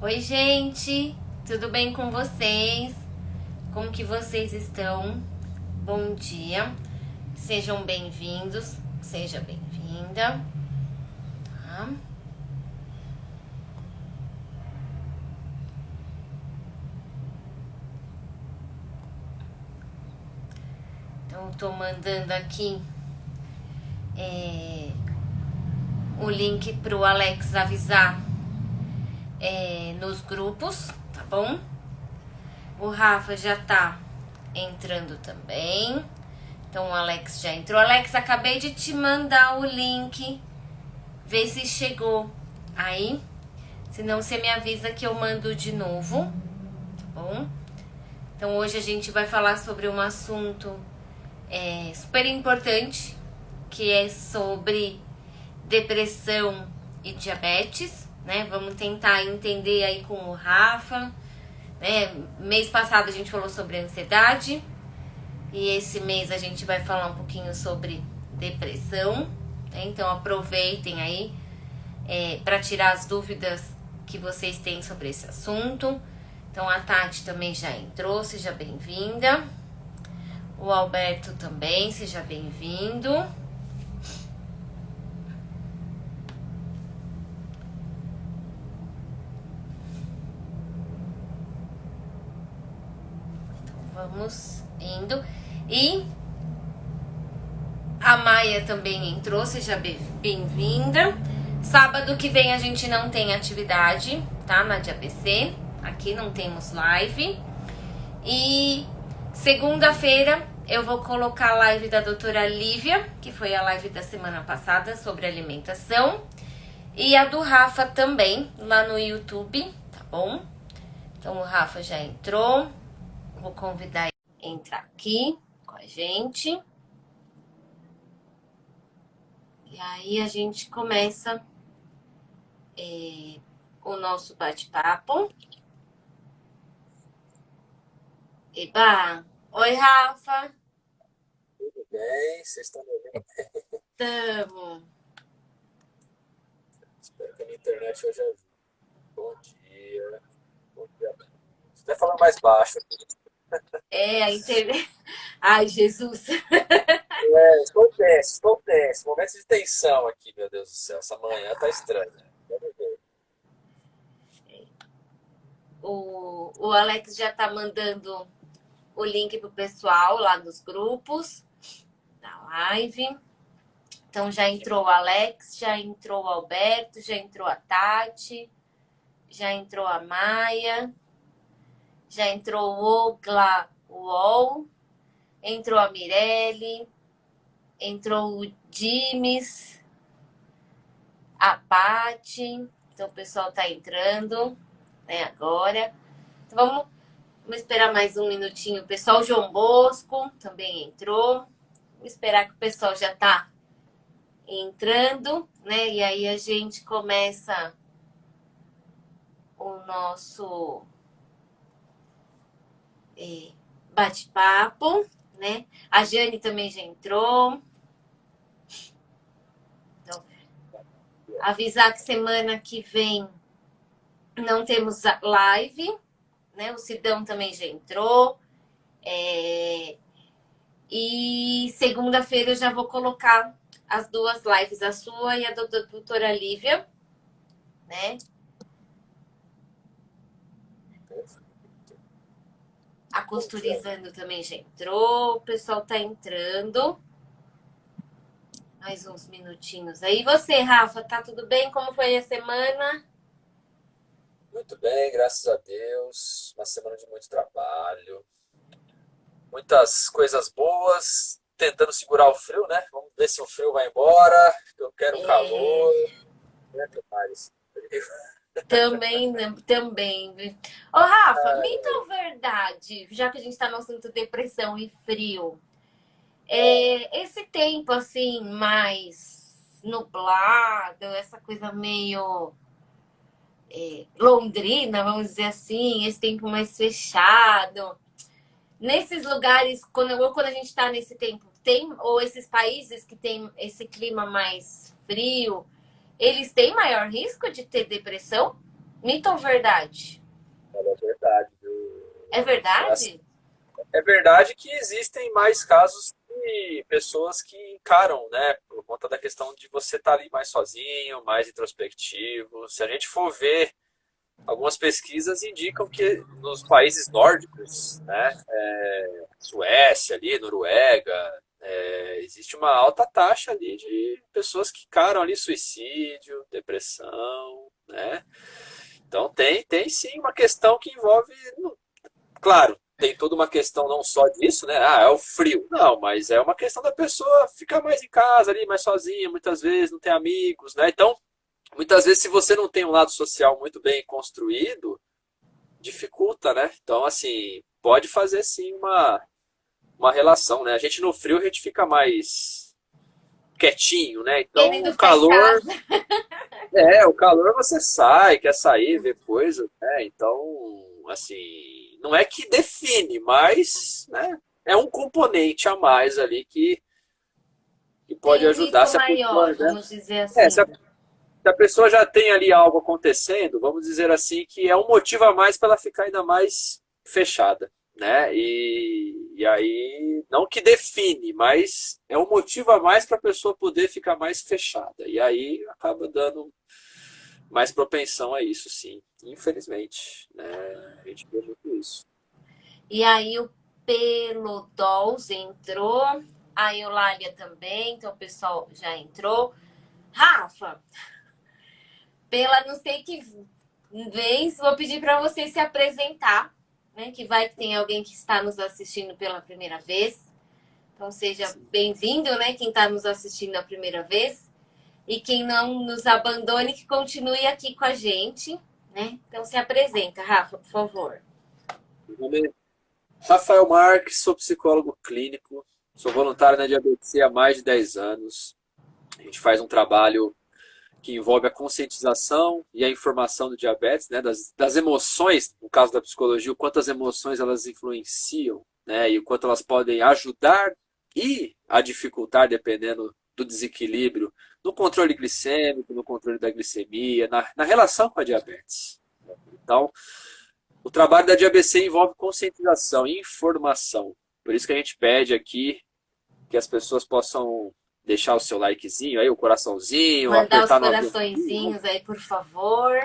Oi, gente, tudo bem com vocês? Como que vocês estão? Bom dia, sejam bem-vindos, seja bem-vinda, tá? Então, tô mandando aqui o link pro Alex avisar nos grupos, tá bom? O Rafa já tá entrando também. Então o Alex já entrou. Alex, acabei de te mandar o link. Vê se chegou aí. Senão você me avisa que eu mando de novo, tá bom? Então hoje a gente vai falar sobre um assunto super importante, que é sobre depressão e diabetes, né? Vamos tentar entender aí com o Rafa, né? Mês passado a gente falou sobre ansiedade e esse mês a gente vai falar um pouquinho sobre depressão, né? Então aproveitem aí para tirar as dúvidas que vocês têm sobre esse assunto. Então a Tati também já entrou, seja bem-vinda. O Alberto também, seja bem-vindo. Vamos indo. E a Maia também entrou, seja bem-vinda. Sábado que vem a gente não tem atividade, tá? Na DABC. Aqui não temos live. E segunda-feira eu vou colocar a live da doutora Lívia, que foi a live da semana passada sobre alimentação. E a do Rafa também, lá no YouTube, tá bom? Então o Rafa já entrou. Vou convidar ele a entrar aqui com a gente. E aí a gente começa o nosso bate-papo. Eba! Oi, Rafa! Tudo bem? Vocês estão me ouvindo? Tamo! Espero que a minha internet hoje ajude. Bom dia. Bom dia. Você até falando mais baixo aqui. A internet... Ai, Jesus! Estou tenso, estou tenso. Momentos de tensão aqui, meu Deus do céu. Essa manhã tá estranha. Vamos ver. O Alex já tá mandando o link pro pessoal lá dos grupos da live. Então já entrou o Alex, já entrou o Alberto, já entrou a Tati, já entrou a Maia, já entrou o Ogla UOL, entrou a Mirelle, entrou o Dimes, a Pati. Então o pessoal tá entrando, né, agora. Então vamos esperar mais um minutinho. O pessoal, João Bosco também entrou. Vamos esperar que o pessoal já tá entrando, né? E aí a gente começa o nosso bate-papo, né? A Jane também já entrou. Então, avisar que semana que vem não temos live, né? O Sidão também já entrou. E segunda-feira eu já vou colocar as duas lives, a sua e a da doutora Lívia, né? A Costurizando também já entrou. O pessoal tá entrando. Mais uns minutinhos aí. E você, Rafa, tá tudo bem? Como foi a semana? Muito bem, graças a Deus. Uma semana de muito trabalho. Muitas coisas boas. Tentando segurar o frio, né? Vamos ver se o frio vai embora. Eu quero calor. Né, meu pai? Também, também. Ô, Rafa, mito ou verdade? Já que a gente tá no assunto depressão e frio. Esse tempo, assim, mais nublado, essa coisa meio londrina, vamos dizer assim, esse tempo mais fechado. Nesses lugares, quando a gente tá nesse tempo, ou esses países que tem esse clima mais frio, eles têm maior risco de ter depressão? Mito ou verdade? Olha, é verdade, viu? É verdade? É verdade que existem mais casos de pessoas que encaram, né? Por conta da questão de você estar ali mais sozinho, mais introspectivo. Se a gente for ver, algumas pesquisas indicam que nos países nórdicos, né? Suécia ali, Noruega, existe uma alta taxa ali de pessoas que encaram ali suicídio, depressão, né? Então tem sim uma questão que envolve, claro, tem toda uma questão não só disso, né? Ah, é o frio. Não, mas é uma questão da pessoa ficar mais em casa ali, mais sozinha, muitas vezes não tem amigos, né? Então, muitas vezes se você não tem um lado social muito bem construído, dificulta, né? Então, assim, pode fazer sim uma relação, né? A gente no frio a gente fica mais quietinho, né? Então, Querendo o ficar em calor, casa. o calor você sai, quer sair, ver coisa, né? Então, assim, não é que define, mas, né, é um componente a mais ali que pode Tem um ajudar risco se a pessoa, maior, né? vamos dizer É, assim. se a pessoa já tem ali algo acontecendo, vamos dizer assim, que é um motivo a mais para ela ficar ainda mais fechada, né? E aí, não que define, mas é um motivo a mais para a pessoa poder ficar mais fechada. E aí acaba dando mais propensão a isso, sim. Infelizmente, né? A gente vê muito isso. E aí o Pelodols entrou, a Eulália também, então o pessoal já entrou. Rafa, pela não sei que vez, vou pedir para você se apresentar, né? Que vai que tem alguém que está nos assistindo pela primeira vez. Então seja bem-vindo, né? Quem está nos assistindo a primeira vez. E quem não nos abandone, que continue aqui com a gente, né? Então se apresenta, Rafa, por favor. Meu nome é Rafael Marques, sou psicólogo clínico, sou voluntário na Diabetes há mais de 10 anos. A gente faz um trabalho que envolve a conscientização e a informação do diabetes, né, das emoções, no caso da psicologia, o quanto as emoções elas influenciam, né, e o quanto elas podem ajudar e a dificultar, dependendo do desequilíbrio, no controle glicêmico, no controle da glicemia, na relação com a diabetes. Então, o trabalho da DiaBC envolve conscientização e informação. Por isso que a gente pede aqui que as pessoas possam deixar o seu likezinho, aí o coraçãozinho, Mandar os apertar no aviãozinho, coraçõezinhos aí, por favor.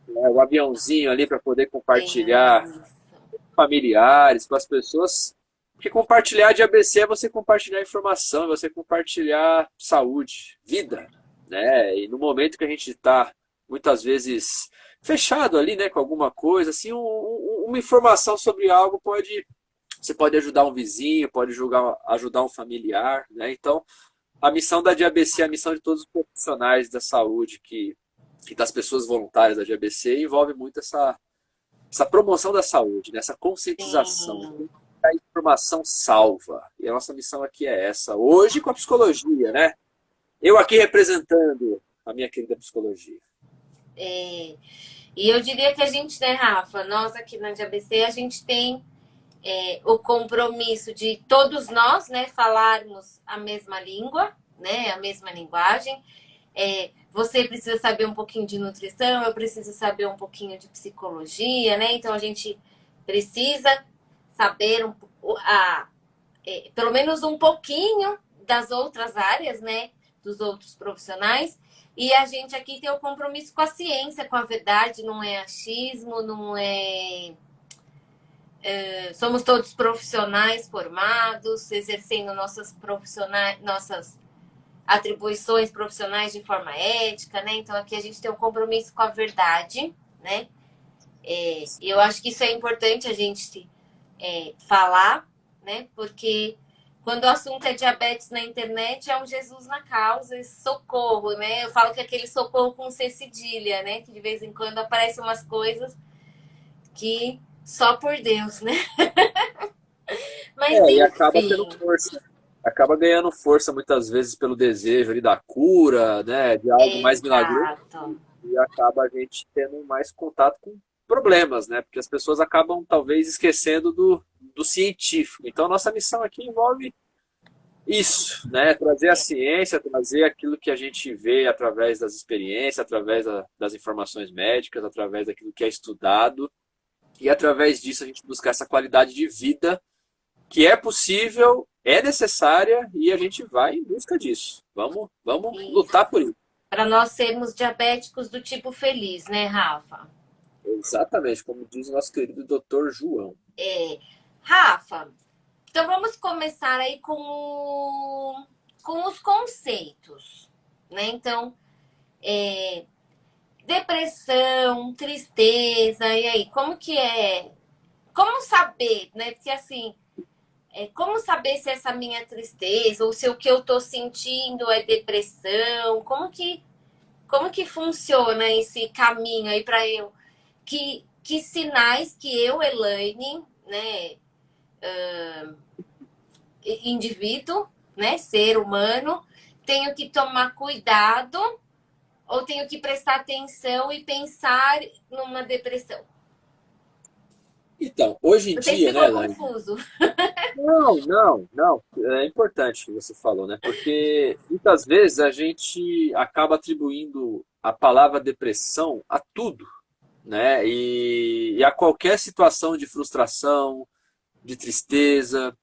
o aviãozinho ali para poder compartilhar Isso. com familiares, com as pessoas. Porque compartilhar de ABC é você compartilhar informação, é você compartilhar saúde, vida, né? E no momento que a gente está muitas vezes fechado ali, né, com alguma coisa, assim, uma informação sobre algo pode, você pode ajudar um vizinho, pode ajudar um familiar, né? Então, a missão da DiaBC, a missão de todos os profissionais da saúde e das pessoas voluntárias da DiaBC envolve muito essa promoção da saúde, né? Essa conscientização. Sim. A informação salva. E a nossa missão aqui é essa. Hoje com a psicologia, né? Eu aqui representando a minha querida psicologia. É, e eu diria que a gente, né, Rafa, nós aqui na DABC, a gente tem o compromisso de todos nós, né, falarmos a mesma língua, né, a mesma linguagem. Você precisa saber um pouquinho de nutrição, eu preciso saber um pouquinho de psicologia, né? Então a gente precisa saber pelo menos um pouquinho das outras áreas, né? Dos outros profissionais. E a gente aqui tem o compromisso com a ciência, com a verdade, não é achismo, não é. Somos todos profissionais formados, exercendo nossas atribuições profissionais de forma ética, né? Então aqui a gente tem um compromisso com a verdade, né? E eu acho que isso é importante a gente falar, né? Porque quando o assunto é diabetes na internet, é um Jesus na causa, esse socorro, né? Eu falo que é aquele socorro com C cedilha, né? Que de vez em quando aparecem umas coisas que só por Deus, né? Mas E acaba tendo enfim, força. Acaba ganhando força muitas vezes pelo desejo ali da cura, né? De algo mais milagroso. exato. E acaba a gente tendo mais contato com problemas, né? Porque as pessoas acabam talvez esquecendo do científico. Então, nossa missão aqui envolve Isso, né? Trazer a ciência, trazer aquilo que a gente vê através das experiências, através das informações médicas, através daquilo que é estudado, e através disso a gente buscar essa qualidade de vida que é possível, é necessária e a gente vai em busca disso. Vamos lutar por isso. Para nós sermos diabéticos do tipo feliz, né, Rafa? Exatamente, como diz o nosso querido doutor João. Rafa, então vamos começar aí com os conceitos, né? Então, depressão, tristeza, e aí, como que é? Como saber, né? Porque assim, como saber se essa minha tristeza ou se o que eu tô sentindo é depressão? Como que funciona esse caminho aí para eu? Que sinais que eu, Elaine, né, indivíduo, né, ser humano, tenho que tomar cuidado ou tenho que prestar atenção e pensar numa depressão? Então, hoje em Não sei se dia, né, ficou Elaine? confuso. Não. É importante o que você falou, né? Porque muitas vezes a gente acaba atribuindo a palavra depressão a tudo, né? E a qualquer situação de frustração, de tristeza.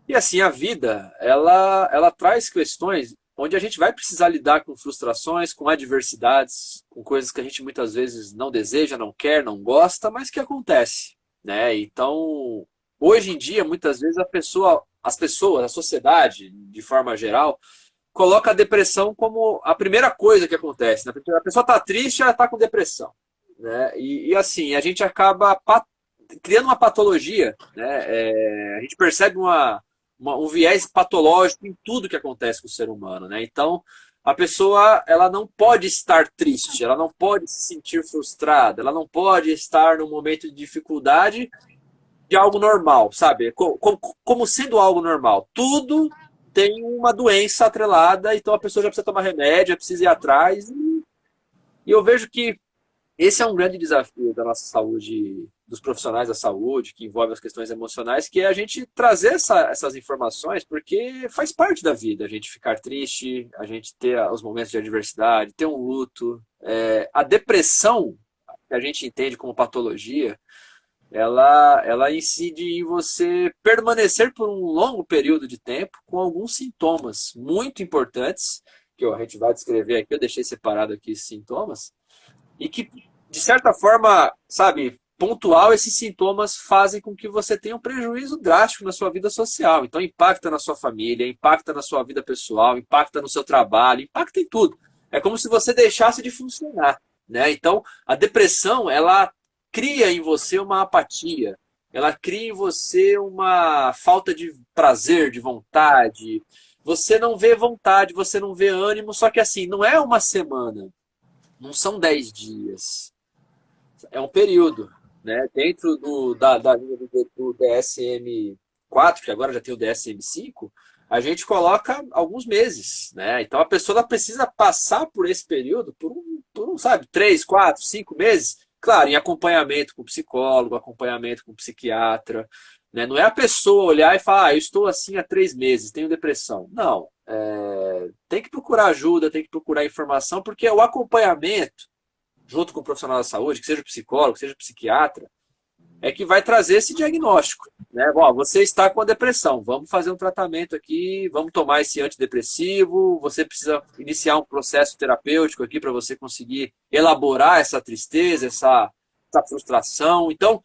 E assim, a vida, ela traz questões onde a gente vai precisar lidar com frustrações, com adversidades, com coisas que a gente muitas vezes não deseja, não quer, não gosta, mas que acontece, né? Então, hoje em dia, muitas vezes as pessoas, a sociedade, de forma geral, coloca a depressão como a primeira coisa que acontece, né? A pessoa está triste, ela está com depressão, né? E assim, a gente acaba criando uma patologia, né? A gente percebe um viés patológico em tudo que acontece com o ser humano, né? Então, a pessoa, ela não pode estar triste, ela não pode se sentir frustrada, ela não pode estar num momento de dificuldade de algo normal, sabe? Como sendo algo normal. Tudo tem uma doença atrelada, então a pessoa já precisa tomar remédio, já precisa ir atrás. E eu vejo que esse é um grande desafio da nossa saúde, dos profissionais da saúde, que envolve as questões emocionais, que é a gente trazer essas informações, porque faz parte da vida a gente ficar triste, a gente ter os momentos de adversidade, ter um luto. A depressão, que a gente entende como patologia, ela incide em você permanecer por um longo período de tempo com alguns sintomas muito importantes, que a gente vai descrever aqui, eu deixei separado aqui esses sintomas, e que, de certa forma, sabe, pontual, esses sintomas fazem com que você tenha um prejuízo drástico na sua vida social. Então, impacta na sua família, impacta na sua vida pessoal, impacta no seu trabalho, impacta em tudo. É como se você deixasse de funcionar, né? Então, a depressão, ela cria em você uma apatia, ela cria em você uma falta de prazer, de vontade. Você não vê vontade, você não vê ânimo, só que assim, não é uma semana, não são 10 dias. É um período, né? Dentro da linha do DSM-4, que agora já tem o DSM-5, a gente coloca alguns meses, né? Então a pessoa ela precisa passar por esse período sabe, 3, 4, 5 meses, claro, em acompanhamento com psicólogo, acompanhamento com psiquiatra, né? Não é a pessoa olhar e falar, eu estou assim há 3 meses, tenho depressão. Não. Tem que procurar ajuda, tem que procurar informação, porque o acompanhamento junto com o profissional da saúde, que seja psicólogo, que seja psiquiatra, é que vai trazer esse diagnóstico. Né? Bom, você está com a depressão, vamos fazer um tratamento aqui, vamos tomar esse antidepressivo, você precisa iniciar um processo terapêutico aqui para você conseguir elaborar essa tristeza, essa frustração. Então,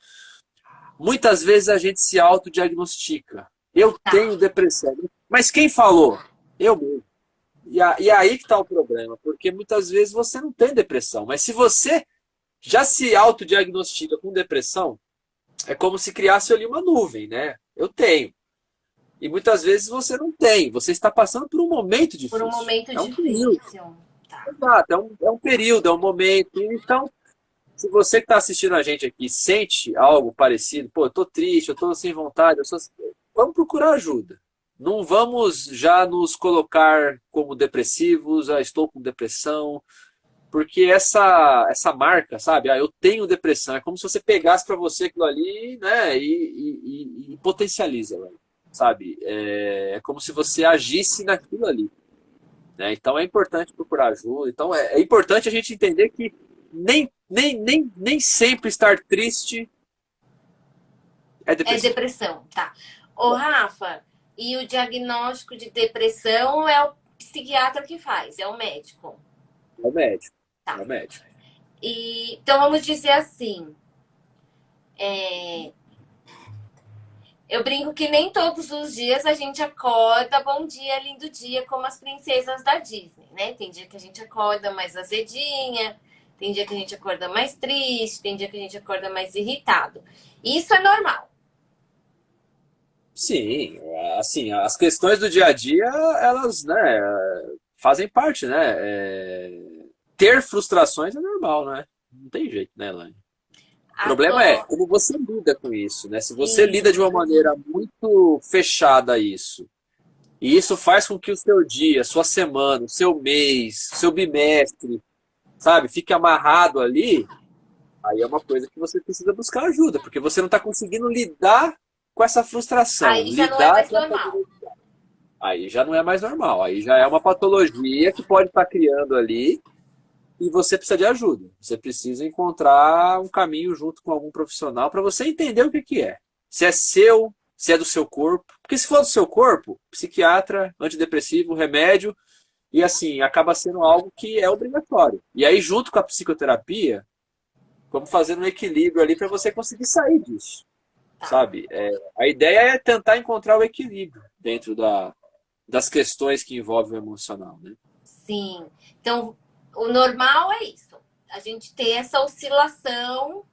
muitas vezes a gente se autodiagnostica. Eu tenho depressão. Mas quem falou? Eu mesmo. E aí que está o problema, porque muitas vezes você não tem depressão, mas se você já se autodiagnostica com depressão, é como se criasse ali uma nuvem, né? Eu tenho. E muitas vezes você não tem, você está passando por um momento Por um difícil. momento É um período. difícil. Tá. Exato, é um período, é um momento. Então, se você que está assistindo a gente aqui sente algo parecido, pô, eu tô triste, eu tô sem vontade, vamos procurar ajuda. Não vamos já nos colocar como depressivos, estou com depressão, porque essa marca, sabe? Eu tenho depressão, é como se você pegasse para você aquilo ali, né, e potencializa. Né? sabe? É como se você agisse naquilo ali, né? Então é importante procurar ajuda. Então é importante a gente entender que nem sempre estar triste é É depressão. depressão, tá. Ô, Rafa, e o diagnóstico de depressão é o psiquiatra que faz, é o médico. É o médico. É Tá. o médico. E, então vamos dizer assim, eu brinco que nem todos os dias a gente acorda, bom dia, lindo dia, como as princesas da Disney, né? Tem dia que a gente acorda mais azedinha, tem dia que a gente acorda mais triste, tem dia que a gente acorda mais irritado. Isso é normal. Sim, assim, as questões do dia a dia, elas, né, fazem parte, né? Ter frustrações é normal, né? Não tem jeito, né, Elaine? O problema é Agora, como você lida com isso, né? Se você isso, lida de uma maneira muito fechada a isso, e isso faz com que o seu dia, sua semana, o seu mês, o seu bimestre, sabe, fique amarrado ali, aí é uma coisa que você precisa buscar ajuda, porque você não está conseguindo lidar com essa frustração, aí já não é lidar mais com essa. normal. Aí já não é mais normal, aí já é uma patologia que pode estar criando ali e você precisa de ajuda. Você precisa encontrar um caminho junto com algum profissional para você entender o que que é. Se é seu, se é do seu corpo. Porque se for do seu corpo, psiquiatra, antidepressivo, remédio, e assim, acaba sendo algo que é obrigatório. E aí, junto com a psicoterapia, vamos fazer um equilíbrio ali para você conseguir sair disso, Tá, sabe? A ideia é tentar encontrar o equilíbrio dentro das questões que envolvem o emocional, né? sim. Então, o normal é isso. A gente ter essa oscilação,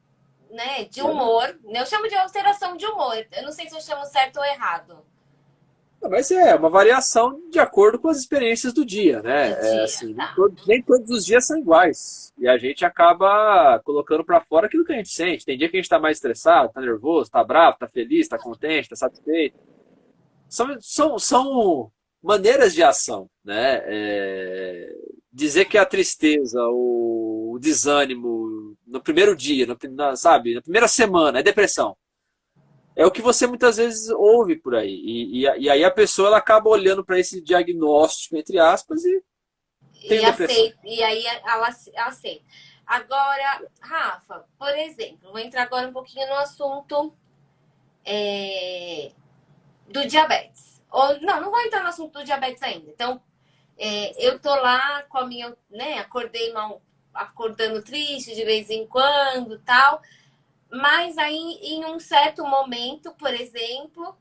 né, de humor. Eu chamo de alteração de humor. Eu não sei se eu chamo certo ou errado Não, mas é uma variação de acordo com as experiências do dia, do né? dia. Assim, Tá. nem todos os dias são iguais. E a gente acaba colocando para fora aquilo que a gente sente. Tem dia que a gente está mais estressado, está nervoso, está bravo, está feliz, está contente, está satisfeito. São maneiras de ação, né? Dizer que a tristeza, o desânimo no primeiro dia, sabe, na primeira semana é depressão. É o que você muitas vezes ouve por aí. E aí a pessoa ela acaba olhando para esse diagnóstico, entre aspas, e tem E depressão. aceita, e aí ela aceita. Agora, Rafa, por exemplo, vou entrar agora um pouquinho no assunto é, do diabetes. Ou, não, não vou entrar no assunto do diabetes ainda. Então, eu tô lá com a minha, né, acordei mal, acordando triste de vez em quando, tal. Mas aí, em um certo momento, por exemplo,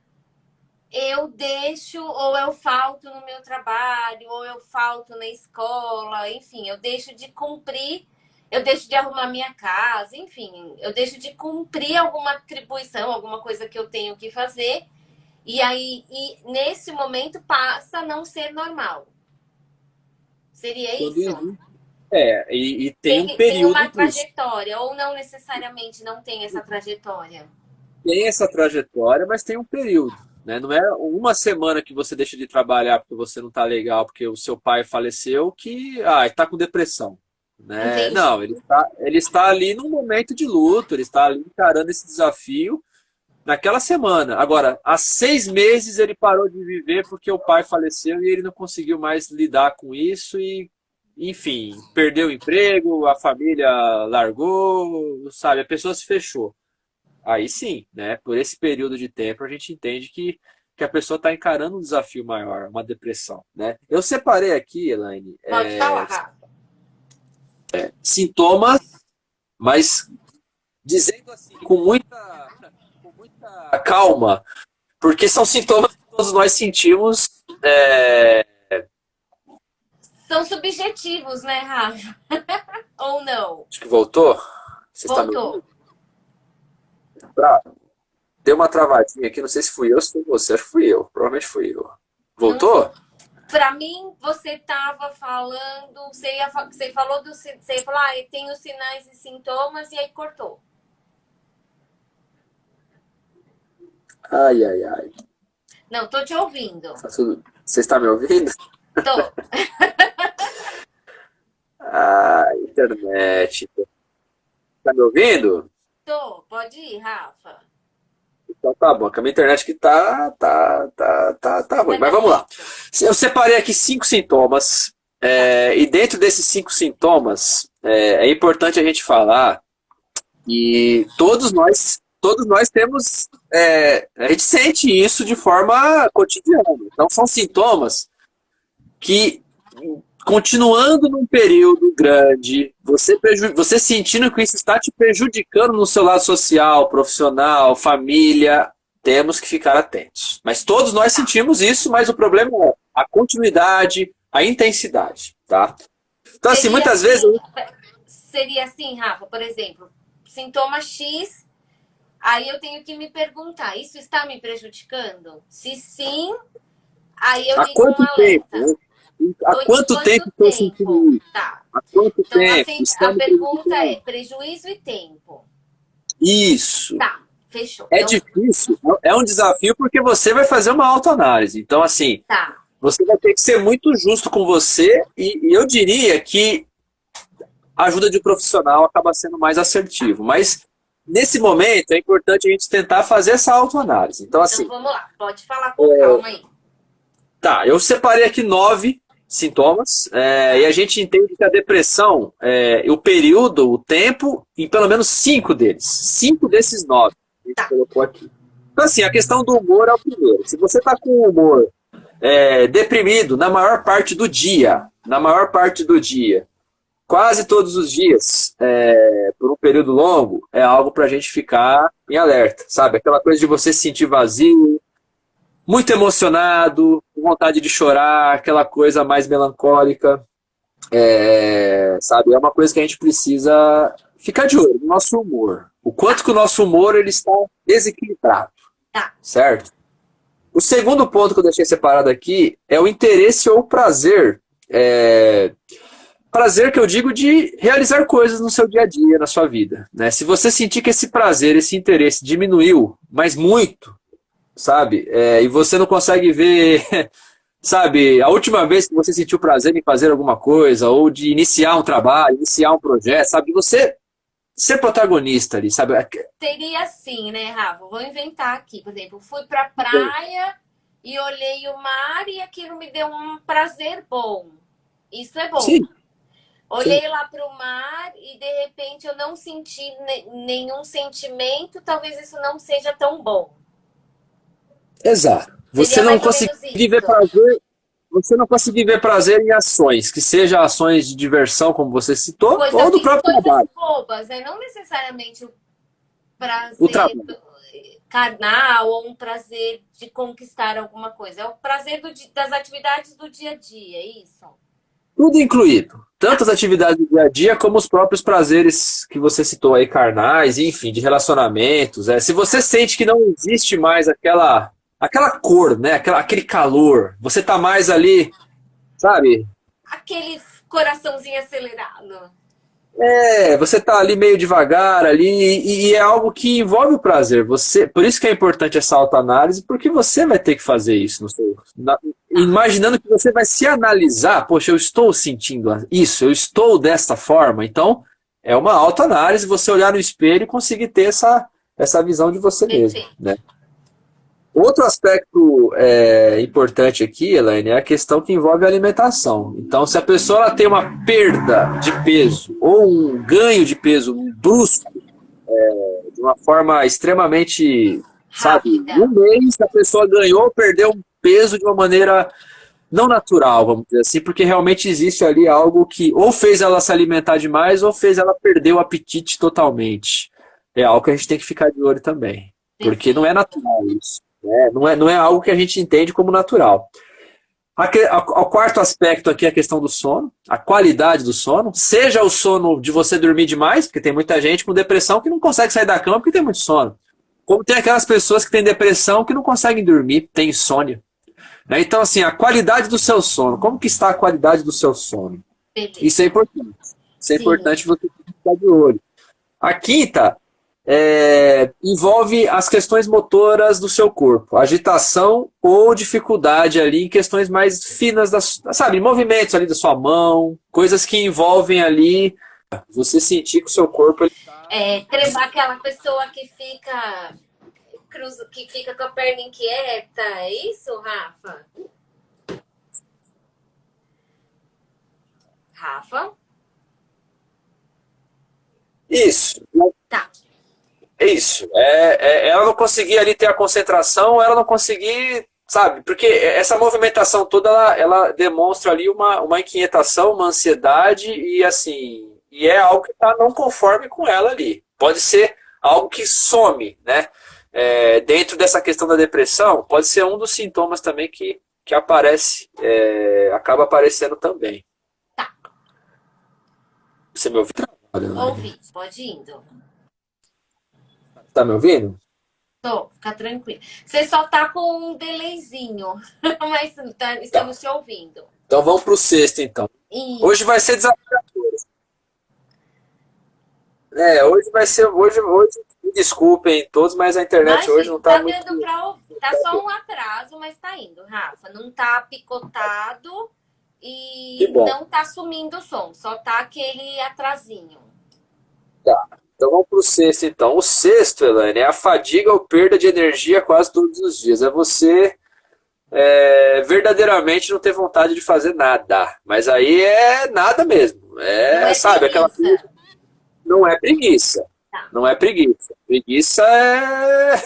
eu deixo, ou eu falto no meu trabalho, ou eu falto na escola, enfim, eu deixo de cumprir, eu deixo de arrumar minha casa, enfim, eu deixo de cumprir alguma atribuição, alguma coisa que eu tenho que fazer, e aí, nesse momento, passa a não ser normal. Seria Quando isso? existe. E tem um Tem período uma disso. trajetória, ou não necessariamente não tem essa trajetória. Tem essa trajetória, mas tem um período. Né? Não é uma semana que você deixa de trabalhar porque você não está legal, porque o seu pai faleceu, que está com depressão. Né? Entendi. Não, ele está ali num momento de luto, ele está ali encarando esse desafio naquela semana. Agora, há 6 meses ele parou de viver porque o pai faleceu e ele não conseguiu mais lidar com isso e, enfim, perdeu o emprego, a família largou, sabe? A pessoa se fechou. Aí sim, né? Por esse período de tempo a gente entende que a pessoa está encarando um desafio maior, uma depressão, né? Eu separei aqui, Elaine, Pode falar, Rafa. sintomas, mas dizendo assim, com muita calma, porque são sintomas que todos nós sentimos. São subjetivos, né, Rafa? Ou não? Acho que voltou. Você está me Voltou. ouvindo? Deu uma travadinha aqui, não sei se fui eu ou se foi você. Acho que fui eu. Provavelmente fui eu. Não sei. Voltou? Para mim, você estava falando, você falou você falou, tem os sinais e sintomas e aí cortou. Ai, ai, ai. Não, tô te ouvindo. Tá tudo. Você está me ouvindo? Tô, Ah, internet. Tá me ouvindo? tô. Pode ir, Rafa. Então tá bom, que a minha internet aqui tá ruim. Mas vamos lá. Eu separei aqui 5 sintomas. E dentro desses 5 sintomas, é importante a gente falar que todos nós temos. A gente sente isso de forma cotidiana. Então são sintomas que, continuando num período grande, você sentindo que isso está te prejudicando no seu lado social, profissional, família, temos que ficar atentos. Mas todos nós sentimos isso, mas o problema é a continuidade, a intensidade, tá? Então, assim, muitas vezes... Seria assim, Rafa, por exemplo, sintoma X, aí eu tenho que me perguntar, isso está me prejudicando? Se sim, aí eu Há ligo um quanto tempo, alerta. né? Há quanto tempo estou sentindo isso? Tá. Há quanto Então, tempo? assim, Está a me pergunta prejudicando? é prejuízo e tempo. Isso. Tá, fechou. É Então, difícil, é um desafio porque você vai fazer uma autoanálise. Então, assim, tá. você vai ter que ser muito justo com você e eu diria que a ajuda de um profissional acaba sendo mais assertivo. Mas, nesse momento, é importante a gente tentar fazer essa autoanálise. Então, Então assim, vamos lá, pode falar com calma aí. tá, eu separei aqui 9 sintomas e a gente entende que a depressão, o período, o tempo e pelo menos 5 deles. 5 desses 9 a gente colocou aqui. Então, assim, a questão do humor é o primeiro. Se você está com o humor deprimido na maior parte do dia, quase todos os dias, por um período longo, é algo para a gente ficar em alerta, sabe? Aquela coisa de você se sentir vazio, muito emocionado, com vontade de chorar, aquela coisa mais melancólica, sabe? É uma coisa que a gente precisa ficar de olho no nosso humor. O quanto que o nosso humor ele está desequilibrado, Tá. certo? O segundo ponto que eu deixei separado aqui é o interesse ou prazer. Prazer que eu digo de realizar coisas no seu dia a dia, na sua vida, né? Se você sentir que esse prazer, esse interesse diminuiu, mas muito, sabe? E você não consegue ver, sabe, a última vez que você sentiu prazer em fazer alguma coisa, ou de iniciar um trabalho, iniciar um projeto, sabe? Você ser protagonista ali, sabe? Seria assim, né, Rafa? Vou inventar aqui. Por exemplo, fui pra praia e olhei o mar e aquilo me deu um prazer bom. Isso é bom. Sim. Olhei lá pro mar e de repente eu não senti nenhum sentimento, talvez isso não seja tão bom. Exato. Você Seria não mais ou conseguir menos ver isso. prazer, você não conseguir ver prazer em ações, que sejam ações de diversão, como você citou, ou do próprio Coisas trabalho. bobas, né? Não necessariamente o O prazer trabalho. carnal ou um prazer de conquistar alguma coisa. É o prazer das atividades do dia a dia, é isso? Tudo incluído. Tanto as atividades do dia a dia, como os próprios prazeres que você citou aí, carnais, enfim, de relacionamentos. Se você sente que não existe mais aquela cor, né? Aquele calor, você tá mais ali, sabe? Aquele coraçãozinho acelerado. Você tá ali meio devagar ali e é algo que envolve o prazer. Por isso que é importante essa autoanálise, porque você vai ter que fazer isso imaginando que você vai se analisar, poxa, eu estou sentindo isso, eu estou desta forma. Então, é uma autoanálise, você olhar no espelho e conseguir ter essa visão de você mesmo, né? Outro aspecto importante aqui, Elaine, é a questão que envolve a alimentação. Então, se a pessoa ela tem uma perda de peso ou um ganho de peso brusco, de uma forma extremamente, sabe, Rápida. em um mês a pessoa ganhou ou perdeu um peso de uma maneira não natural, vamos dizer assim, porque realmente existe ali algo que ou fez ela se alimentar demais ou fez ela perder o apetite totalmente. É algo que a gente tem que ficar de olho também, porque não é natural isso. Não é algo que a gente entende como natural. O quarto aspecto aqui é a questão do sono, a qualidade do sono, seja o sono de você dormir demais, porque tem muita gente com depressão que não consegue sair da cama porque tem muito sono. Como tem aquelas pessoas que têm depressão que não conseguem dormir, têm insônia. Então, assim, a qualidade do seu sono, como que está a qualidade do seu sono? Beleza. Isso é importante. Isso é importante você ficar de olho. A quinta envolve as questões motoras do seu corpo, agitação ou dificuldade ali em questões mais finas, sabe, movimentos ali da sua mão, coisas que envolvem ali você sentir que o seu corpo... Aquela pessoa que fica que fica com a perna inquieta. É isso, Rafa? Rafa? Isso. Tá. É isso. Ela não conseguir ali ter a concentração, ela não conseguir, sabe? Porque essa movimentação toda, ela demonstra ali uma inquietação, uma ansiedade e assim, e é algo que está não conforme com ela ali. Pode ser algo que some, né? Dentro dessa questão da depressão, pode ser um dos sintomas também que aparece, acaba aparecendo também. Tá. Você me ouviu? Ouvi, pode ir indo. Tá me ouvindo? Tô, fica tranquilo. Você só tá com um delayzinho, mas estamos te ouvindo. Então vamos pro sexto, então. E Hoje vai ser desafiador. Hoje vai ser. Hoje, me desculpem todos, mas a internet hoje não tá tá muito. dando pra ouvir. Tá só um atraso, mas tá indo, Rafa. Não tá picotado Que e bom. não tá sumindo o som. Só tá aquele atrasinho. Tá. Então vamos pro sexto, então. O sexto, Elaine, é a fadiga ou perda de energia quase todos os dias. É você verdadeiramente não ter vontade de fazer nada. Mas aí é nada mesmo. Não é Sabe, aquela coisa. preguiça. Não é preguiça. Tá. Não é preguiça. Preguiça é.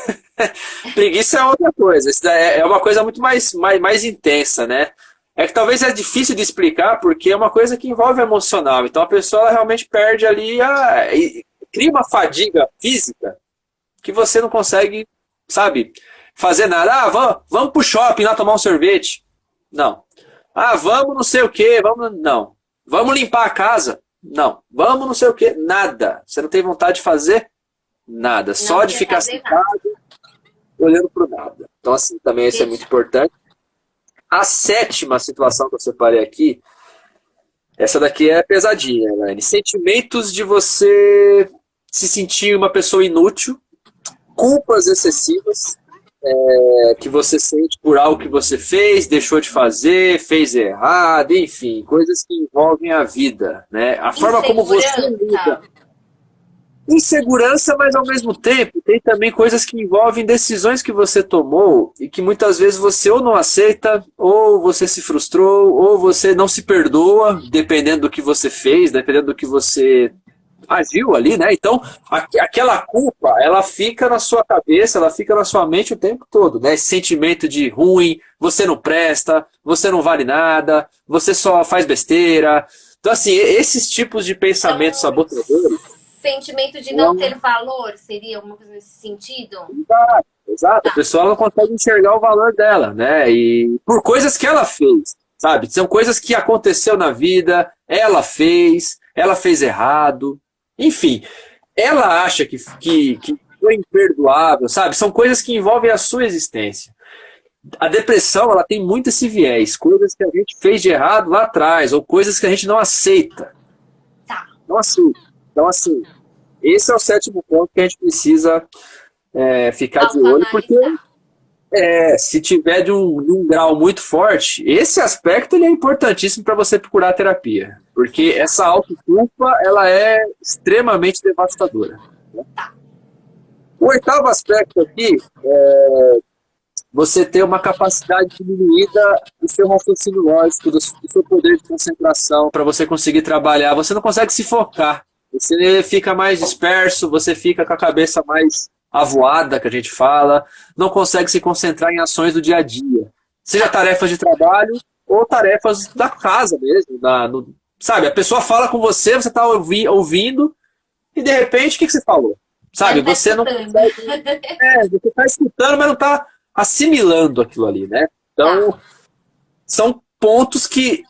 Preguiça é outra coisa. Isso daí é uma coisa muito mais intensa, né? É que talvez é difícil de explicar porque é uma coisa que envolve emocional. Então a pessoa ela realmente perde ali e cria uma fadiga física que você não consegue, sabe, fazer nada. Ah, vamos pro shopping lá tomar um sorvete. Não. Ah, vamos não sei o quê, vamos. Não. Vamos limpar a casa. Não. Vamos não sei o quê. Nada. Você não tem vontade de fazer nada. Só Não de quer ficar fazer nada. sentado olhando pro nada. Então, assim, também isso é muito importante. A sétima situação que eu separei aqui, essa daqui é pesadinha, Elaine. Sentimentos de você se sentir uma pessoa inútil, culpas excessivas que você sente por algo que você fez, deixou de fazer, fez errado, enfim, coisas que envolvem a vida, né? A forma como você lida. Insegurança, mas ao mesmo tempo tem também coisas que envolvem decisões que você tomou e que muitas vezes você ou não aceita, ou você se frustrou, ou você não se perdoa, dependendo do que você fez, dependendo do que você agiu ali, né? Então, aquela culpa, ela fica na sua cabeça, ela fica na sua mente o tempo todo, né? Esse sentimento de ruim, você não presta, você não vale nada, você só faz besteira. Então, assim, esses tipos de pensamentos sabotadores. Sentimento de não ter valor seria alguma coisa nesse sentido? Exato. A pessoa não consegue enxergar o valor dela, né? E por coisas que ela fez, sabe? São coisas que aconteceu na vida, ela fez errado, enfim. Ela acha que foi imperdoável, sabe? São coisas que envolvem a sua existência. A depressão, ela tem muito esse viés, coisas que a gente fez de errado lá atrás, ou coisas que a gente não aceita. Tá. Não aceita. Então, assim, esse é o sétimo ponto que a gente precisa ficar de olho, porque se tiver de um grau muito forte, esse aspecto ele é importantíssimo para você procurar terapia, porque essa autoculpa ela é extremamente devastadora. Né? O oitavo aspecto aqui é você ter uma capacidade diminuída do seu raciocínio lógico, do seu poder de concentração, para você conseguir trabalhar. Você não consegue se focar. Você fica mais disperso, você fica com a cabeça mais avoada, que a gente fala, não consegue se concentrar em ações do dia a dia. Seja tarefas de trabalho ou tarefas da casa mesmo. Sabe, a pessoa fala com você, você está ouvindo, e de repente, o que você falou? Sabe, você não consegue. Você está escutando, mas não está assimilando aquilo ali, né? Então, são pontos que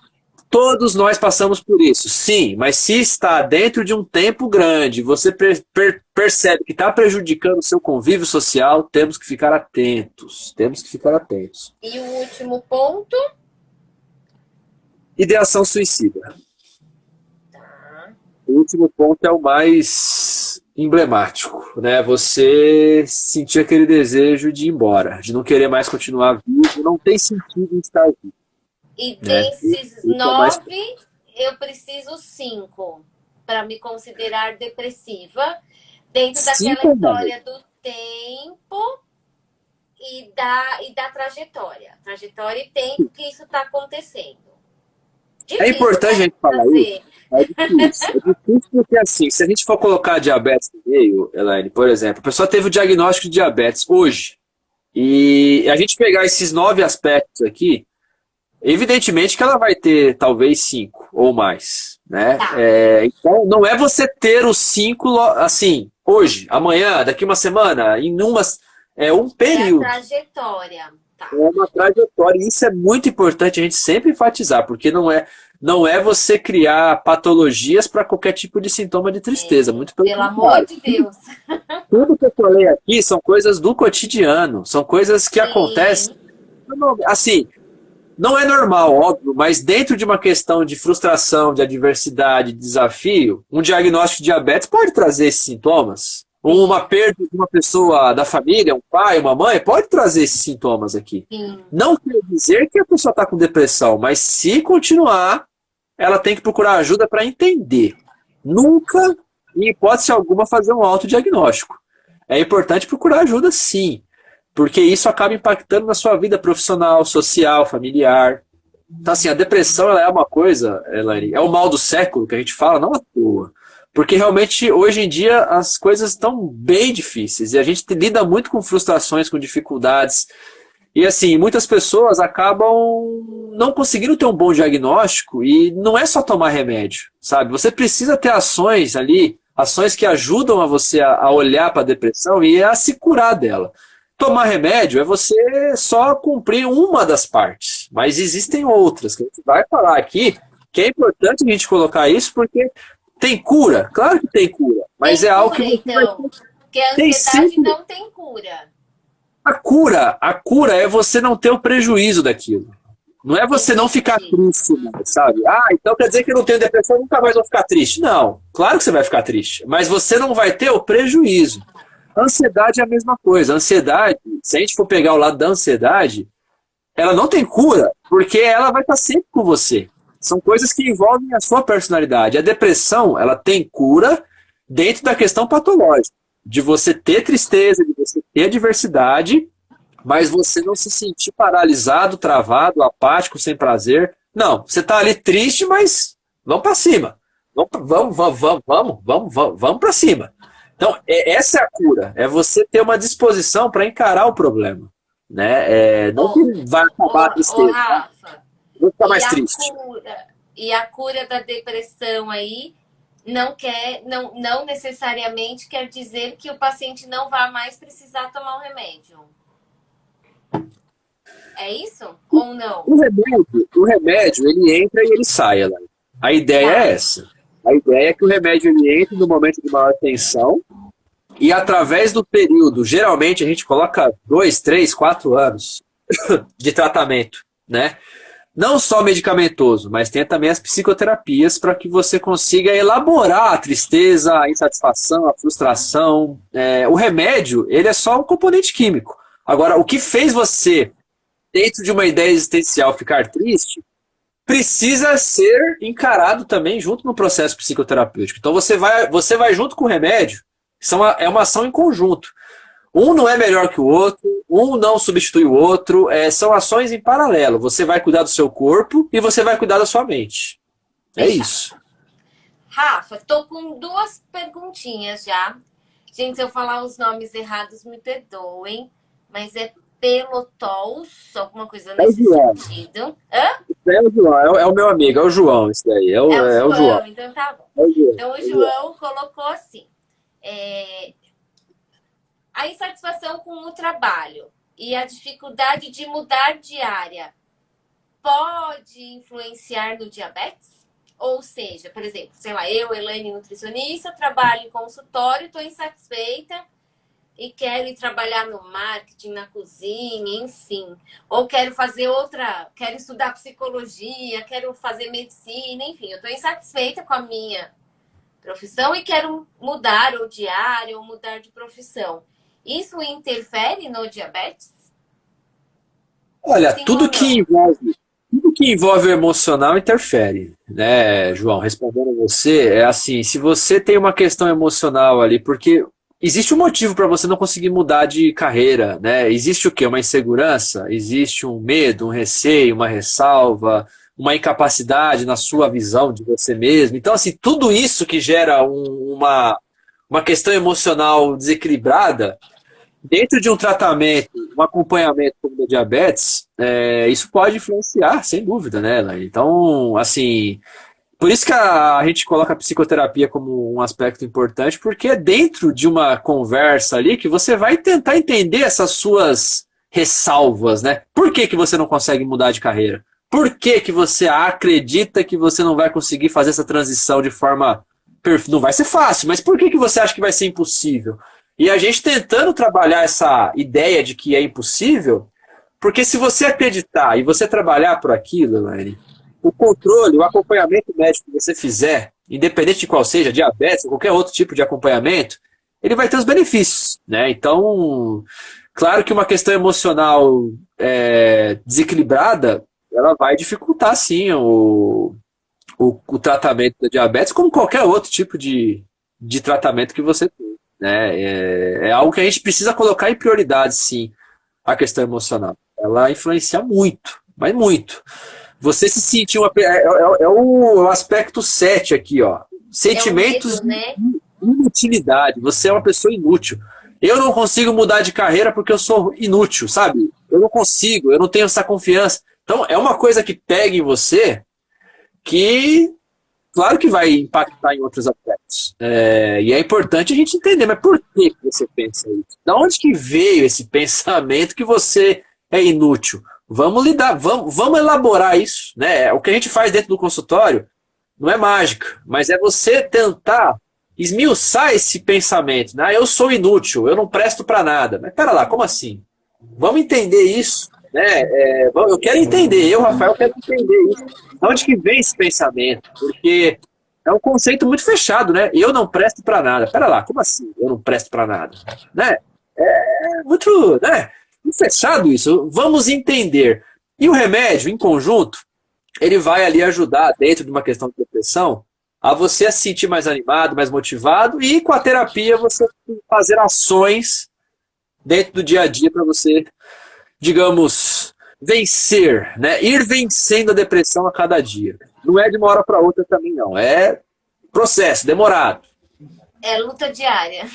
todos nós passamos por isso, sim, mas se está dentro de um tempo grande, você percebe que está prejudicando o seu convívio social, temos que ficar atentos. Temos que ficar atentos. E o último ponto? Ideação suicida. Tá. O último ponto é o mais emblemático, né? Você sentir aquele desejo de ir embora, de não querer mais continuar vivo, não tem sentido em estar vivo. E desses 9, eu preciso 5 para me considerar depressiva. Dentro daquela história do tempo, e da trajetória. Trajetória e tempo que isso está acontecendo. É Difícil, importante a né? gente falar isso. Fazer. É difícil. É difícil porque, assim, se a gente for colocar diabetes no meio, Elaine, por exemplo, a pessoa teve o diagnóstico de diabetes hoje, e a gente pegar esses 9 aspectos aqui, evidentemente que ela vai ter talvez 5 ou mais, né? Tá. Então, não é você ter os 5 assim, hoje, amanhã, daqui uma semana, é um É a período. trajetória. Tá. É uma trajetória, e isso é muito importante a gente sempre enfatizar, porque não é você criar patologias para qualquer tipo de sintoma de tristeza, muito pelo Pelo amor contrário. de Deus. Tudo que eu falei aqui são coisas do cotidiano, são coisas que acontecem, Sim, assim, não é normal, óbvio, mas dentro de uma questão de frustração, de adversidade, de desafio, um diagnóstico de diabetes pode trazer esses sintomas. Uma sim, perda de uma pessoa da família, um pai, uma mãe, pode trazer esses sintomas aqui. sim. Não quer dizer que a pessoa está com depressão, mas se continuar, ela tem que procurar ajuda para entender. Nunca, em hipótese alguma, fazer um autodiagnóstico. É importante procurar ajuda, sim, porque isso acaba impactando na sua vida profissional, social, familiar. Então, assim, a depressão ela é uma coisa, Elaine, é o mal do século que a gente fala, não à toa. Porque realmente, hoje em dia, as coisas estão bem difíceis e a gente lida muito com frustrações, com dificuldades. E assim, muitas pessoas acabam não conseguindo ter um bom diagnóstico e não é só tomar remédio, sabe? Você precisa ter ações ali, ações que ajudam a você a olhar para a depressão e a se curar dela. Tomar remédio é você só cumprir uma das partes, mas existem outras que a gente vai falar aqui, que é importante a gente colocar isso porque tem cura, claro que tem cura, mas Tem é algo cura, que você vai então. Porque a ter ansiedade sempre. não tem cura. A cura é você não ter o prejuízo daquilo. Não é você não ficar Entendi. triste, mais, sabe? Ah, então quer dizer que eu não tenho depressão, eu nunca mais vou ficar triste. Não, claro que você vai ficar triste, mas você não vai ter o prejuízo. A ansiedade é a mesma coisa. A ansiedade, se a gente for pegar o lado da ansiedade, ela não tem cura, porque ela vai estar sempre com você. São coisas que envolvem a sua personalidade. A depressão, ela tem cura dentro da questão patológica, de você ter tristeza, de você ter adversidade, mas você não se sentir paralisado, travado, apático, sem prazer. Não, você está ali triste, mas vamos para cima. Vamos para cima. Então, essa é a cura. É você ter uma disposição para encarar o problema. Né? Não Ô, que vai acabar a ô, tristeza, tá? Rafa, Vou ficar e mais a triste. cura? E a cura da depressão aí não necessariamente quer dizer que o paciente não vai mais precisar tomar o remédio. É isso? Ou não? O remédio, ele entra e ele sai, Elaine. A ideia Tá. é essa. A ideia é que o remédio ele entre no momento de maior tensão e através do período, geralmente a gente coloca 2, 3, 4 anos de tratamento, né? Não só medicamentoso, mas tem também as psicoterapias para que você consiga elaborar a tristeza, a insatisfação, a frustração. O remédio, ele é só um componente químico. Agora, o que fez você, dentro de uma ideia existencial, ficar triste, precisa ser encarado também junto no processo psicoterapêutico. Então, você vai junto com o remédio, é uma ação em conjunto. Um não é melhor que o outro, um não substitui o outro, são ações em paralelo. Você vai cuidar do seu corpo e você vai cuidar da sua mente. É Fechado. isso. Rafa, tô com duas perguntinhas já. Gente, se eu falar os nomes errados, me perdoem, mas é Pelotols, alguma coisa É o nesse João. sentido. Hã? É o João, é o meu amigo, é o João, esse daí. É o É o João. João, então tá bom. É o João. Então o É o João. João colocou assim: é, a insatisfação com o trabalho e a dificuldade de mudar de área pode influenciar no diabetes? Ou seja, por exemplo, sei lá, eu, Elaine, nutricionista, trabalho em consultório, estou insatisfeita e quero ir trabalhar no marketing, na cozinha, enfim. Ou quero fazer quero estudar psicologia, quero fazer medicina, enfim. Eu estou insatisfeita com a minha profissão e quero mudar ou de área ou mudar de profissão. Isso interfere no diabetes? Olha, Sim tudo ou que não? envolve o emocional interfere, né, João? Respondendo você, é assim, se você tem uma questão emocional ali, porque existe um motivo para você não conseguir mudar de carreira, né? Existe o quê? Uma insegurança? Existe um medo, um receio, uma ressalva, uma incapacidade na sua visão de você mesmo. Então, assim, tudo isso que gera uma questão emocional desequilibrada, dentro de um tratamento, um acompanhamento como o da diabetes, isso pode influenciar, sem dúvida, né, Elaine? Então, assim, por isso que a gente coloca a psicoterapia como um aspecto importante, porque é dentro de uma conversa ali que você vai tentar entender essas suas ressalvas, né? Por que que você não consegue mudar de carreira? Por que que você acredita que você não vai conseguir fazer essa transição de forma não vai ser fácil, mas por que que você acha que vai ser impossível? E a gente tentando trabalhar essa ideia de que é impossível, porque se você acreditar e você trabalhar por aquilo, Elaine, o controle, o acompanhamento médico que você fizer, independente de qual seja, diabetes ou qualquer outro tipo de acompanhamento, ele vai ter os benefícios, né? Então, claro que uma questão emocional desequilibrada, ela vai dificultar, sim, o tratamento da diabetes, como qualquer outro tipo de tratamento que você tem, né? É algo que a gente precisa colocar em prioridade, sim, a questão emocional. Ela influencia muito, mas muito. Você se sentiu. É o aspecto 7 aqui, ó. É o Sentimentos medo, de né? inutilidade. Você é uma pessoa inútil. Eu não consigo mudar de carreira porque eu sou inútil, sabe? Eu não consigo, eu não tenho essa confiança. Então, é uma coisa que pega em você que, claro que vai impactar em outros aspectos. E é importante a gente entender, mas por que você pensa isso? Da onde que veio esse pensamento que você é inútil? Vamos lidar, vamos elaborar isso, né? O que a gente faz dentro do consultório não é mágica, mas é você tentar esmiuçar esse pensamento, né? Eu sou inútil, eu não presto para nada. Mas pera lá, como assim? Vamos entender isso, né? Eu quero entender, eu, Rafael, quero entender isso. De onde que vem esse pensamento? Porque é um conceito muito fechado, né? Eu não presto para nada. Pera lá, como assim? Eu não presto para nada, né? É muito, né? Muito fechado isso. Vamos entender. E o remédio, em conjunto, ele vai ali ajudar, dentro de uma questão de depressão, a você se sentir mais animado, mais motivado, e com a terapia você fazer ações dentro do dia a dia para você, digamos, vencer, né? Ir vencendo a depressão a cada dia. Não é de uma hora para outra também, não. É processo, demorado. É luta diária.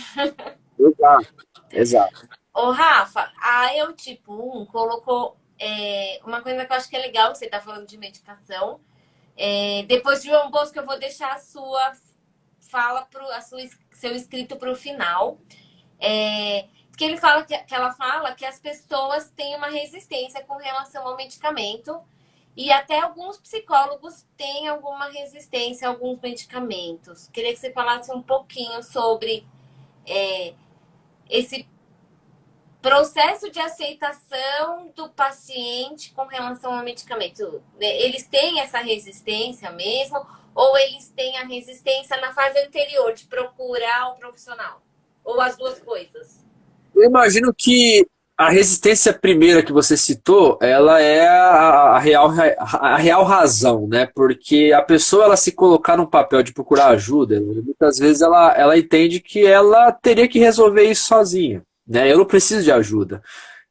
Exato, exato. Ô, Rafa, a Eu Tipo 1 colocou uma coisa que eu acho que é legal, que você tá falando de medicação. Depois de João Bosco, eu vou deixar a sua fala, seu escrito para o final. Que ele fala que ela fala que as pessoas têm uma resistência com relação ao medicamento e até alguns psicólogos têm alguma resistência a alguns medicamentos. Queria que você falasse um pouquinho sobre esse processo de aceitação do paciente com relação ao medicamento. Eles têm essa resistência mesmo ou eles têm a resistência na fase anterior de procurar o profissional? Ou as duas coisas? Eu imagino que a resistência primeira que você citou, ela é a real razão, né? Porque a pessoa, ela se colocar num papel de procurar ajuda, muitas vezes ela entende que ela teria que resolver isso sozinha, né? Eu não preciso de ajuda,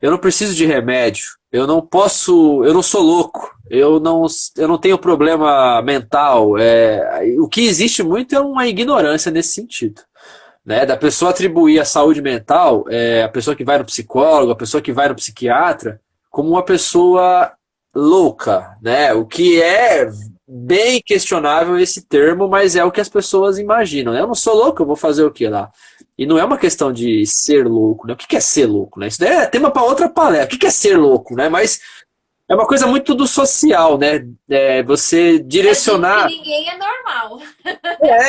eu não preciso de remédio, eu não posso, eu não sou louco, eu não tenho problema mental. O que existe muito é uma ignorância nesse sentido, né, da pessoa atribuir a saúde mental, a pessoa que vai no psicólogo, a pessoa que vai no psiquiatra, como uma pessoa louca, né? O que é bem questionável esse termo, mas é o que as pessoas imaginam, né? Eu não sou louco, eu vou fazer o que lá? E não é uma questão de ser louco, né? O que é ser louco, né? Isso daí é tema para outra palestra. O que é ser louco, né? Mas é uma coisa muito do social, né? Você direcionar. Que ninguém é normal.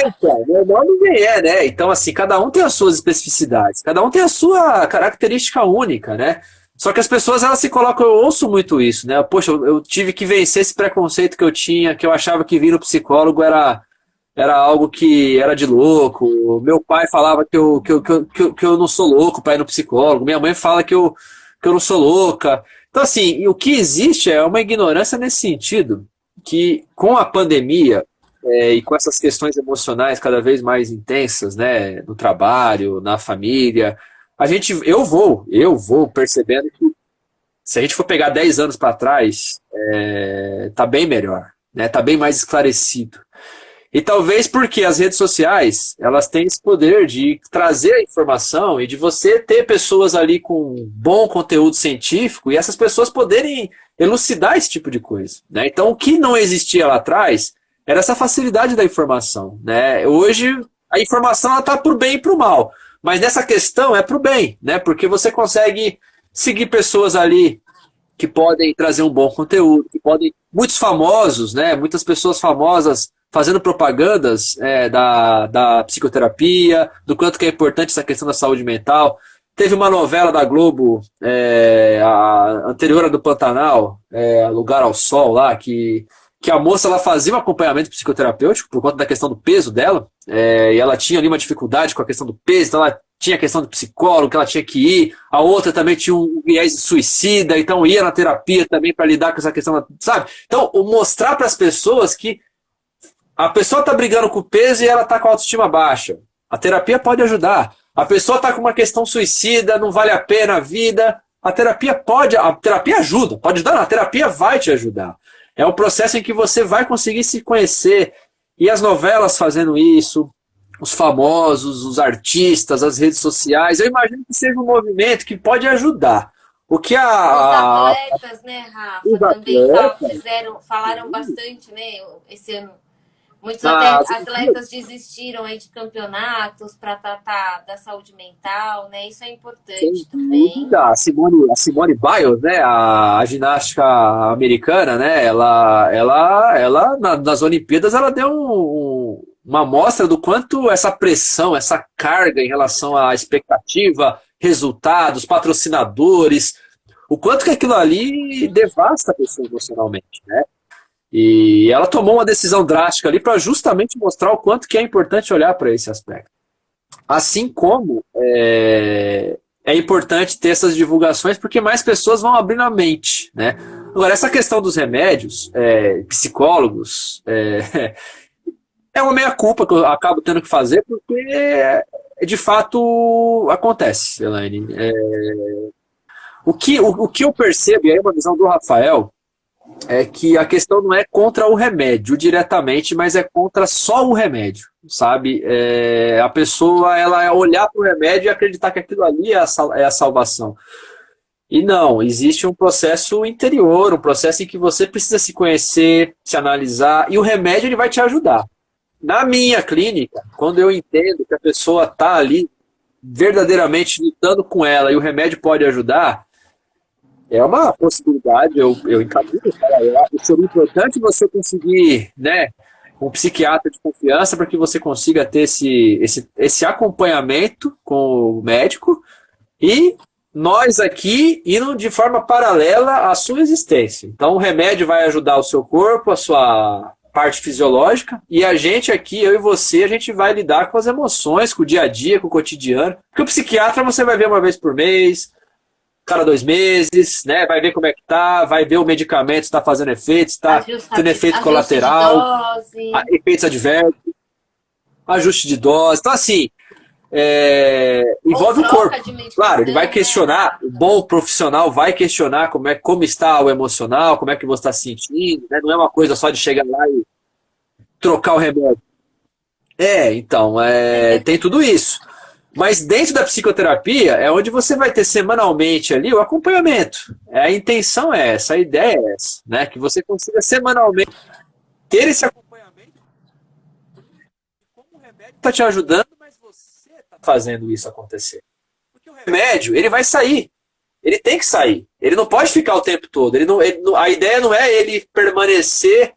Então, normal ninguém é, né? Então, assim, cada um tem as suas especificidades, cada um tem a sua característica única, né? Só que as pessoas, elas se colocam, eu ouço muito isso, né? Poxa, eu tive que vencer esse preconceito que eu tinha, que eu achava que vir no psicólogo era algo que era de louco. Meu pai falava que eu não sou louco para ir no psicólogo, minha mãe fala que eu não sou louca. Então, assim, o que existe é uma ignorância nesse sentido, que com a pandemia, e com essas questões emocionais cada vez mais intensas, né, no trabalho, na família, eu vou percebendo que se a gente for pegar 10 anos para trás, tá bem melhor, né, tá bem mais esclarecido. E talvez porque as redes sociais, elas têm esse poder de trazer a informação e de você ter pessoas ali com bom conteúdo científico e essas pessoas poderem elucidar esse tipo de coisa, né? Então, o que não existia lá atrás era essa facilidade da informação, né? Hoje, a informação está para o bem e para o mal, mas nessa questão é para o bem, né? Porque você consegue seguir pessoas ali que podem trazer um bom conteúdo, que podem. Muitos famosos, né? Muitas pessoas famosas fazendo propagandas da psicoterapia, do quanto que é importante essa questão da saúde mental. Teve uma novela da Globo, a anterior à do Pantanal, Lugar ao Sol, lá, que a moça ela fazia um acompanhamento psicoterapêutico por conta da questão do peso dela, e ela tinha ali uma dificuldade com a questão do peso, então ela tinha a questão do psicólogo, que ela tinha que ir, a outra também tinha um viés suicida, então ia na terapia também para lidar com essa questão, sabe? Então, mostrar para as pessoas que a pessoa está brigando com o peso e ela está com a autoestima baixa. A terapia pode ajudar. A pessoa está com uma questão suicida, não vale a pena a vida. A terapia ajuda, pode ajudar, não, a terapia vai te ajudar. É um processo em que você vai conseguir se conhecer. E as novelas fazendo isso, os famosos, os artistas, as redes sociais, eu imagino que seja um movimento que pode ajudar. O que Os atletas, né, Rafa, os também atletas, falaram bastante, né, esse ano. Muitos as atletas desistiram aí de campeonatos para tratar da saúde mental, né? Isso é sem importante também. dúvida, a Simone Biles, né, a ginástica americana, né, ela nas Olimpíadas, ela deu uma amostra do quanto essa pressão, essa carga em relação à expectativa, resultados, patrocinadores, o quanto que aquilo ali devasta a pessoa emocionalmente, né? E ela tomou uma decisão drástica ali para justamente mostrar o quanto que é importante olhar para esse aspecto. Assim como é importante ter essas divulgações, porque mais pessoas vão abrindo a mente, né? Agora, essa questão dos remédios, psicólogos, é uma meia-culpa que eu acabo tendo que fazer, porque de fato acontece, Elaine. O que eu percebo, e aí é uma visão do Rafael, é que a questão não é contra o remédio diretamente, mas é contra só o remédio, sabe? A pessoa ela olhar para o remédio e acreditar que aquilo ali é a salvação. E não, existe um processo interior, um processo em que você precisa se conhecer, se analisar, e o remédio ele vai te ajudar. Na minha clínica, quando eu entendo que a pessoa está ali verdadeiramente lutando com ela e o remédio pode ajudar, é uma possibilidade, eu encaminho, cara, eu acho que seria importante você conseguir, né, um psiquiatra de confiança para que você consiga ter esse acompanhamento com o médico e nós aqui indo de forma paralela à sua existência. Então o remédio vai ajudar o seu corpo, a sua parte fisiológica, e a gente aqui, eu e você, a gente vai lidar com as emoções, com o dia a dia, com o cotidiano. Porque o psiquiatra você vai ver uma vez por mês, cada 2 meses, né? Vai ver como é que tá, vai ver o medicamento se está fazendo efeito, se está tendo efeito Ajuste de colateral, dose. efeitos adversos, ajuste de dose. Então, assim, Ou envolve o corpo. troca de Claro, ele vai medicação, né, questionar, o Rafa? bom profissional vai questionar como está o emocional, como é que você está se sentindo, né? Não é uma coisa só de chegar lá e trocar o remédio. Então, tem tudo isso. Mas dentro da psicoterapia é onde você vai ter semanalmente ali o acompanhamento. A intenção é essa, a ideia é essa, né? Que você consiga semanalmente ter esse acompanhamento, como o remédio está te ajudando, mas você está fazendo isso acontecer. Porque o remédio, ele vai sair. Ele tem que sair. Ele não pode ficar o tempo todo. A ideia não é ele permanecer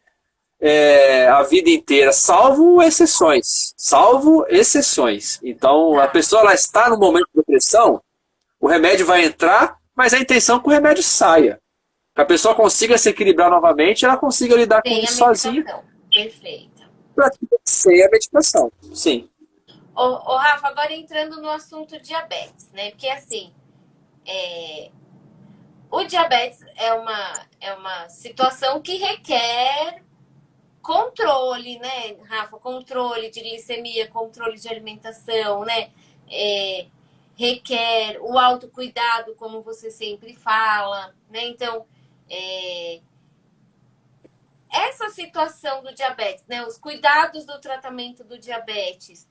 a vida inteira, salvo exceções. Salvo exceções. Então, a pessoa ela está no momento de depressão, o remédio vai entrar, mas a intenção é que o remédio saia. Que a pessoa consiga se equilibrar novamente, ela consiga lidar com Tem a isso sozinha. medicação. Perfeito. Sem a medicação. Sim. Ô, Rafa, agora entrando no assunto diabetes, né? Porque assim, o diabetes é uma situação que requer controle, né, Rafa? Controle de glicemia, controle de alimentação, né? É, requer o autocuidado, como você sempre fala, né? Então, é, essa situação do diabetes, né? Os cuidados do tratamento do diabetes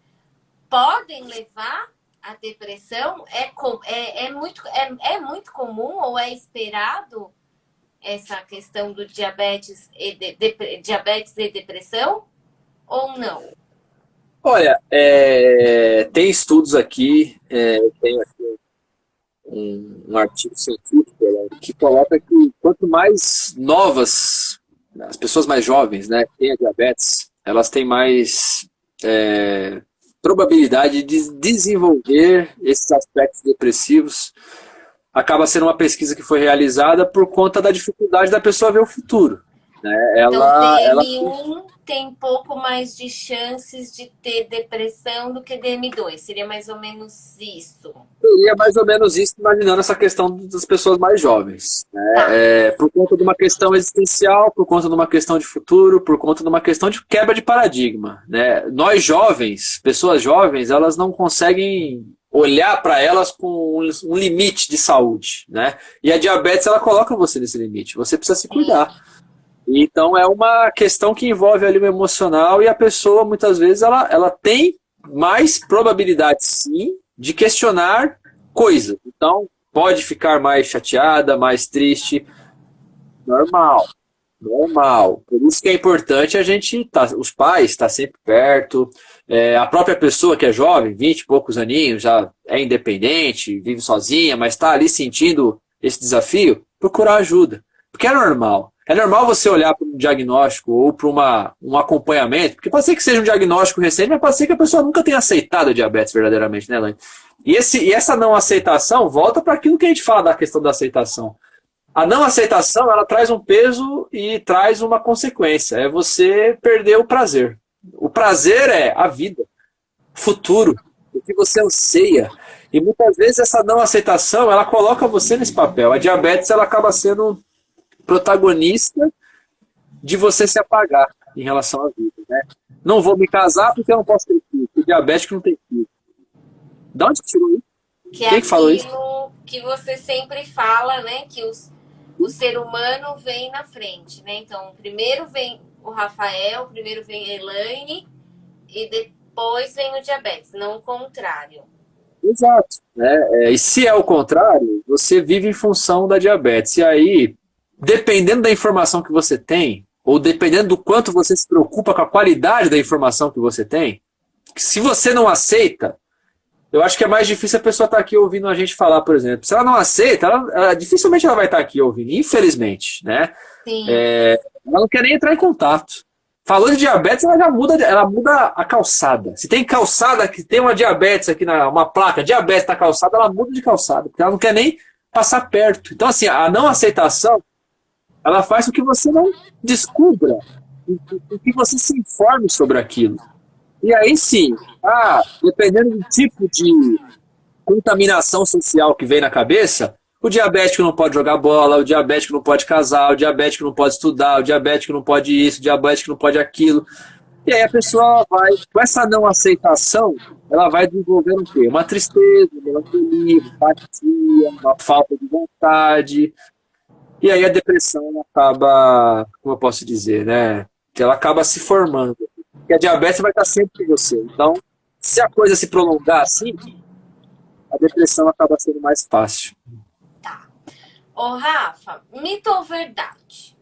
podem levar à depressão? É muito comum ou é esperado essa questão do diabetes e depressão ou não? Olha, tem estudos aqui, tem aqui um artigo científico, né, que coloca que quanto mais novas, as pessoas mais jovens, né, têm a diabetes, elas têm mais probabilidade de desenvolver esses aspectos depressivos. Acaba sendo uma pesquisa que foi realizada por conta da dificuldade da pessoa ver o futuro, né? Então, Ela DM1 tem pouco mais de chances de ter depressão do que DM2. Seria mais ou menos isso. seria mais ou menos isso, imaginando essa questão das pessoas mais jovens, né? Tá. Por conta de uma questão existencial, por conta de uma questão de futuro, por conta de uma questão de quebra de paradigma, né? Nós jovens, pessoas jovens, elas não conseguem olhar para elas com um limite de saúde, né? E a diabetes, ela coloca você nesse limite. Você precisa se cuidar. Então é uma questão que envolve ali o emocional e a pessoa, muitas vezes, ela tem mais probabilidade, sim, de questionar coisas. Então, pode ficar mais chateada, mais triste. Normal, normal. Por isso que é importante a gente, os pais, estar sempre perto. A própria pessoa que é jovem, 20 e poucos aninhos, já é independente, vive sozinha, mas está ali sentindo esse desafio, procurar ajuda. Porque é normal. É normal você olhar para um diagnóstico ou para um acompanhamento, porque pode ser que seja um diagnóstico recente, mas pode ser que a pessoa nunca tenha aceitado a diabetes verdadeiramente, né, Elaine? E essa não aceitação volta para aquilo que a gente fala da questão da aceitação. A não aceitação, ela traz um peso e traz uma consequência. É você perder o prazer. O prazer é a vida, o futuro, o que você anseia. E muitas vezes essa não aceitação, ela coloca você nesse papel. A diabetes, ela acaba sendo protagonista de você se apagar em relação à vida, né? Não vou me casar porque eu não posso ter filho. O diabético não tem filho. De onde que tirou isso? Que é Quem que falou isso? aquilo que você sempre fala, né? Que o ser humano vem na frente, né? Então, primeiro vem o Rafael, primeiro vem a Elaine e depois vem o diabetes, não o contrário. Exato. Né? E se é o contrário, você vive em função da diabetes. E aí, dependendo da informação que você tem, ou dependendo do quanto você se preocupa com a qualidade da informação que você tem, se você não aceita, eu acho que é mais difícil a pessoa estar aqui ouvindo a gente falar, por exemplo. Se ela não aceita, dificilmente ela vai estar aqui ouvindo, infelizmente, né? Sim. Ela não quer nem entrar em contato. Falou de diabetes, ela muda a calçada. Se tem calçada que tem uma diabetes aqui, uma placa, diabetes na calçada, ela muda de calçada, porque ela não quer nem passar perto. Então, assim, a não aceitação, ela faz com que você não descubra, com que você se informe sobre aquilo. E aí sim, dependendo do tipo de contaminação social que vem na cabeça, o diabético não pode jogar bola, o diabético não pode casar, o diabético não pode estudar, o diabético não pode isso, o diabético não pode aquilo. E aí a pessoa vai, com essa não aceitação, ela vai desenvolvendo o quê? Uma tristeza, uma melancolia, uma apatia, uma falta de vontade. E aí a depressão acaba, como eu posso dizer, né? Que ela acaba se formando. Porque a diabetes vai estar sempre com você. Então, se a coisa se prolongar assim, a depressão acaba sendo mais fácil. Tá. Ô, Rafa, mito ou verdade?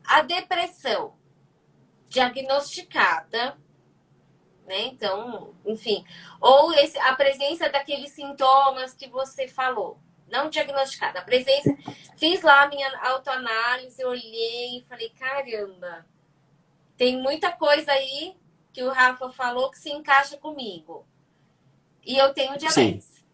A depressão diagnosticada, né? Então, enfim, ou a presença daqueles sintomas que você falou, não diagnosticada, a presença, fiz lá a minha autoanálise, olhei e falei, caramba, tem muita coisa aí que o Rafa falou que se encaixa comigo. E eu tenho diabetes.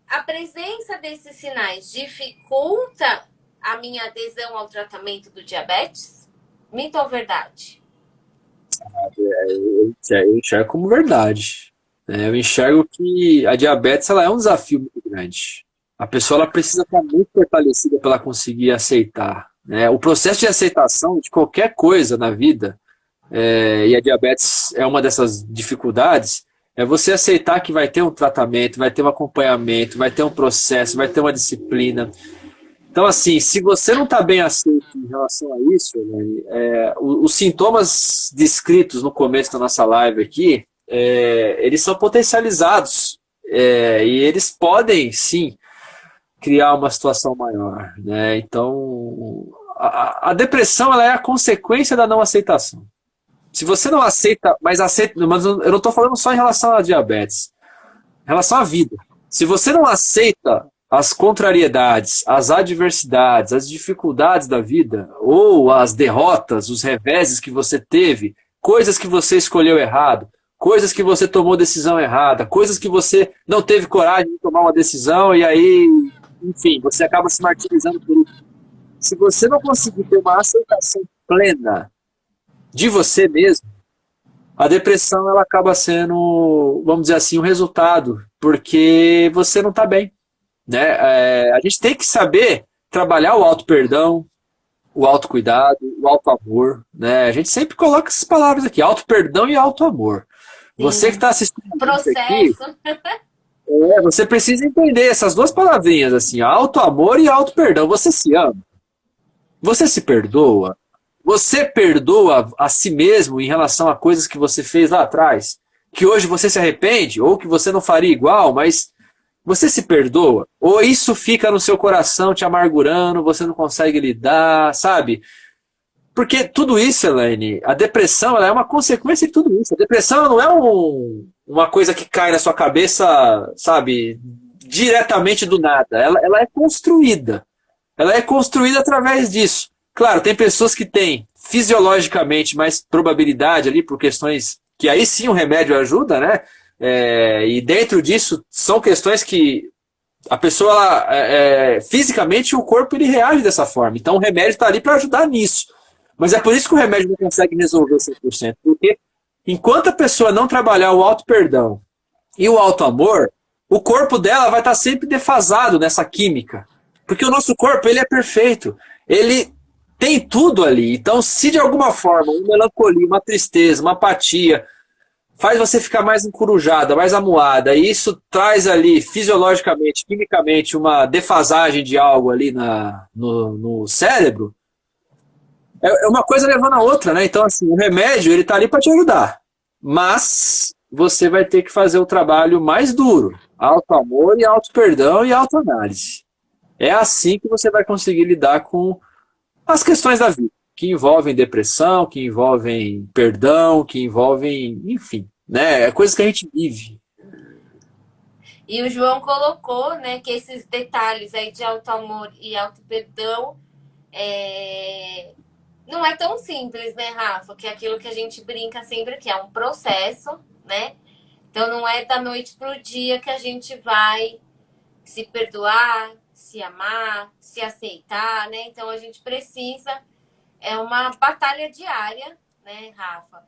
A presença desses sinais dificulta a minha adesão ao tratamento do diabetes? Mito ou verdade? Eu enxergo como verdade. Eu enxergo que a diabetes ela é um desafio muito grande. A pessoa ela precisa estar muito fortalecida para ela conseguir aceitar. né? O processo de aceitação de qualquer coisa na vida, e a diabetes é uma dessas dificuldades, é você aceitar que vai ter um tratamento, vai ter um acompanhamento, vai ter um processo, vai ter uma disciplina. Então, assim, se você não está bem aceito em relação a isso, né, os sintomas descritos no começo da nossa live aqui, eles são potencializados, e eles podem, sim, criar uma situação maior, né? Então, a depressão ela é a consequência da não aceitação. Se você não aceita, mas eu não estou falando só em relação à diabetes, em relação à vida. Se você não aceita as contrariedades, as adversidades, as dificuldades da vida, ou as derrotas, os reveses que você teve, coisas que você escolheu errado, coisas que você tomou decisão errada, coisas que você não teve coragem de tomar uma decisão e aí, enfim, você acaba se martirizando por isso. Se você não conseguir ter uma aceitação plena de você mesmo, a depressão ela acaba sendo, vamos dizer assim, um resultado, porque você não está bem, né? A gente tem que saber trabalhar o auto-perdão, o autocuidado, o auto-amor, né? A gente sempre coloca essas palavras aqui, auto-perdão e auto-amor. Você que está assistindo isso aqui, Processo. você precisa entender essas duas palavrinhas, assim, auto-amor e auto-perdão. Você se ama? Você se perdoa? Você perdoa a si mesmo em relação a coisas que você fez lá atrás? Que hoje você se arrepende? Ou que você não faria igual, mas você se perdoa? Ou isso fica no seu coração te amargurando, você não consegue lidar, sabe? Porque tudo isso, Elaine, a depressão ela é uma consequência de tudo isso. A depressão não é uma coisa que cai na sua cabeça, sabe, diretamente do nada. Ela é construída. Ela é construída através disso. Claro, tem pessoas que têm fisiologicamente mais probabilidade ali por questões que aí sim o remédio ajuda, né? E dentro disso são questões que a pessoa, fisicamente, o corpo ele reage dessa forma. Então o remédio está ali para ajudar nisso. Mas é por isso que o remédio não consegue resolver 100%. Porque enquanto a pessoa não trabalhar o auto-perdão e o auto-amor, o corpo dela vai estar sempre defasado nessa química. Porque o nosso corpo ele é perfeito. Ele tem tudo ali. Então, se de alguma forma uma melancolia, uma tristeza, uma apatia faz você ficar mais encurujada, mais amuada, e isso traz ali fisiologicamente, quimicamente, uma defasagem de algo ali no cérebro, é uma coisa levando a outra, né? Então, assim, o remédio, ele tá ali para te ajudar. Mas você vai ter que fazer o trabalho mais duro. Auto-amor e auto-perdão e autoanálise. É assim que você vai conseguir lidar com as questões da vida, que envolvem depressão, que envolvem perdão, que envolvem, enfim, né? É coisa que a gente vive. E o João colocou, né, que esses detalhes aí de auto-amor e auto-perdão não é tão simples, né, Rafa? Que é aquilo que a gente brinca sempre que é um processo, né? Então não é da noite pro dia que a gente vai se perdoar, se amar, se aceitar, né? Então a gente precisa, é uma batalha diária, né, Rafa?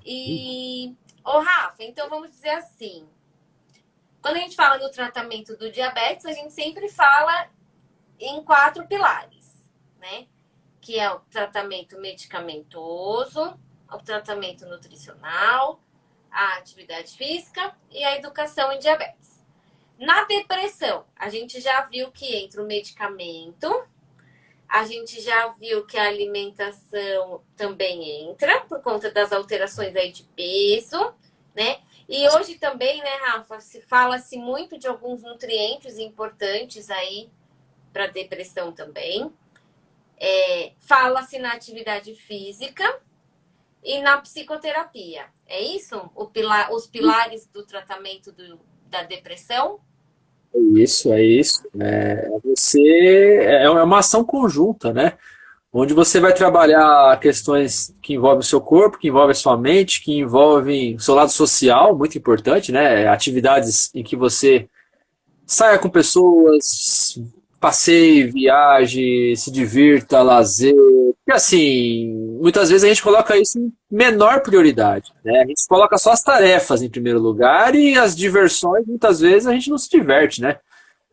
E, Rafa, então vamos dizer assim, quando a gente fala no tratamento do diabetes, a gente sempre fala em 4 pilares, né? Que é o tratamento medicamentoso, o tratamento nutricional, a atividade física e a educação em diabetes. Na depressão, a gente já viu que entra o medicamento, a gente já viu que a alimentação também entra, por conta das alterações aí de peso, né? E hoje também, né, Rafa, fala-se muito de alguns nutrientes importantes aí para depressão também. Fala-se na atividade física e na psicoterapia. É isso? Os pilares do tratamento da depressão? É isso. É uma ação conjunta, né? Onde você vai trabalhar questões que envolvem o seu corpo, que envolvem a sua mente, que envolvem o seu lado social, muito importante, né? Atividades em que você saia com pessoas, passeie, viaje, se divirta, lazer. E assim, muitas vezes a gente coloca isso em menor prioridade, né? A gente coloca só as tarefas em primeiro lugar e as diversões, muitas vezes a gente não se diverte, né?